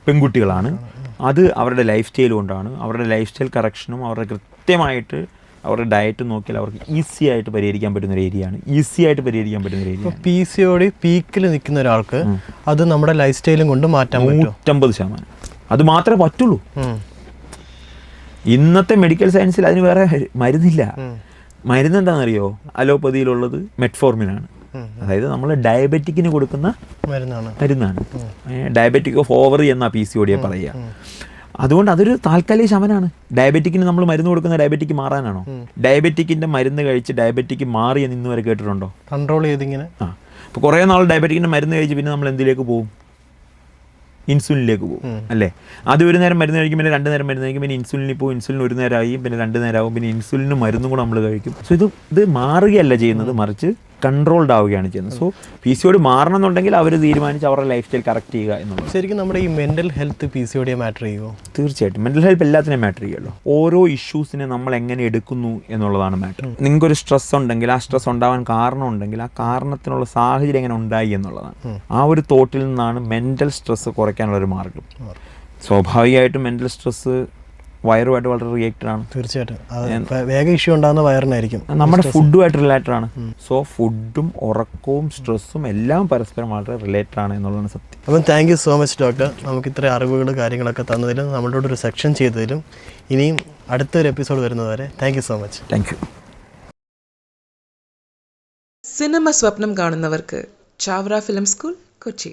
പെൺകുട്ടികളാണ്. അത് അവരുടെ ലൈഫ് സ്റ്റൈൽ കൊണ്ടാണ്. അവരുടെ ലൈഫ് സ്റ്റൈൽ കറക്ഷനും അവരുടെ കൃത്യമായിട്ട് അവരുടെ ഡയറ്റ് നോക്കിയാൽ അവർക്ക് ഈസി ആയിട്ട് പരിഹരിക്കാൻ പറ്റുന്ന ഒരു ഏരിയയാണ്. PCOD പീക്കിൽ നിൽക്കുന്ന ഒരാൾക്ക് അത് നമ്മുടെ ലൈഫ് സ്റ്റൈലും കൊണ്ട് മാറ്റാൻ 150%. അത് മാത്രമേ പറ്റുള്ളൂ. ഇന്നത്തെ മെഡിക്കൽ സയൻസിൽ അതിന് വേറെ മരുന്നില്ല. മരുന്ന് എന്താണെന്നറിയോ? അലോപ്പതിയിലുള്ളത് മെറ്റ്ഫോർമിനാണ്. അതായത് നമ്മൾ ഡയബറ്റിക്കിന് കൊടുക്കുന്ന മരുന്നാണ്. ഡയബറ്റിക് ഓഫ് ഓവറി എന്നാ PCOD പറയുക. അതുകൊണ്ട് അതൊരു താൽക്കാലിക ശമനാണ്. ഡയബറ്റിക്കിന് നമ്മൾ മരുന്ന് കൊടുക്കുന്ന ഡയബറ്റിക് മാറാനാണോ? ഡയബറ്റിക്കിൻ്റെ മരുന്ന് കഴിച്ച് ഡയബറ്റിക് മാറി എന്ന് ഇന്ന് വരെ കേട്ടിട്ടുണ്ടോ? കൺട്രോൾ ചെയ്തിങ്ങനെ. അപ്പോൾ കുറേ നാൾ ഡയബറ്റിക്കിൻ്റെ മരുന്ന് കഴിച്ച് പിന്നെ നമ്മൾ എന്തിലേക്ക് പോകും? ഇൻസുലിനിലേക്ക് പോകും, അല്ലേ? അത് ഒരു നേരം മരുന്ന് കഴിക്കും, പിന്നെ 2 നേരം മരുന്ന് കഴിക്കും, പിന്നെ ഇൻസുലിനിൽ പോകും. ഇൻസുലിൻ 1 നേരമായി, പിന്നെ 2 നേരമാകും, പിന്നെ ഇൻസുലിനും മരുന്നും കൂടെ നമ്മൾ കഴിക്കും. സോ ഇത് മാറുകയല്ല ചെയ്യുന്നത്, മറിച്ച് കൺട്രോൾഡ് ആവുകയാണ് ചെയ്യുന്നത്. സോ PCOD മാറണം എന്നുണ്ടെങ്കിൽ അവർ തീരുമാനിച്ച് അവരുടെ ലൈഫ് സ്റ്റൈൽ കറക്റ്റ് ചെയ്യുക എന്നുള്ളത്. ശരിക്കും നമ്മുടെ ഈ മെൻ്റൽ ഹെൽത്ത് PCOD മാറ്റർ ചെയ്യുമോ? തീർച്ചയായിട്ടും മെൻ്റൽ ഹെൽത്ത് എല്ലാത്തിനെയും മാറ്റർ ചെയ്യുമല്ലോ. ഓരോ ഇഷ്യൂസിനെ നമ്മൾ എങ്ങനെ എടുക്കുന്നു എന്നുള്ളതാണ് മാറ്റർ. നിങ്ങൾക്കൊരു സ്ട്രെസ് ഉണ്ടെങ്കിൽ ആ സ്ട്രെസ് ഉണ്ടാവാൻ കാരണം ഉണ്ടെങ്കിൽ ആ കാരണത്തിനുള്ള സാഹചര്യം എങ്ങനെ ഉണ്ടായി എന്നുള്ളതാണ്. ആ ഒരു തോട്ടിൽ നിന്നാണ് മെൻ്റൽ സ്ട്രെസ് കുറയ്ക്കാനുള്ളൊരു മാർഗം. സ്വാഭാവികമായിട്ടും മെൻ്റൽ സ്ട്രെസ് വയറുമായിട്ട് വളരെ റിലേറ്റഡ് ആണ്. തീർച്ചയായിട്ടും വേഗം ഇഷ്യൂ ഉണ്ടാകുന്ന വയറിനായിരിക്കും. നമ്മുടെ ഫുഡുമായിട്ട് റിലേറ്റഡ് ആണ്. സോ ഫുഡും ഉറക്കവും സ്ട്രെസ്സും എല്ലാം പരസ്പരം വളരെ റിലേറ്റഡ് ആണ് എന്നുള്ളതാണ് സത്യം. അപ്പം thank you so much doctor. നമുക്ക് ഇത്ര അറിവുകൾ കാര്യങ്ങളൊക്കെ തന്നതിലും നമ്മളോട് ഒരു സെക്ഷൻ ചെയ്തതിലും ഇനിയും അടുത്തൊരു എപ്പിസോഡ് വരുന്നതുവരെ thank you so much. Thank you. Cinema സ്വപ്നം കാണുന്നവർക്ക് ചാവറ ഫിലിം സ്കൂൾ, കൊച്ചി.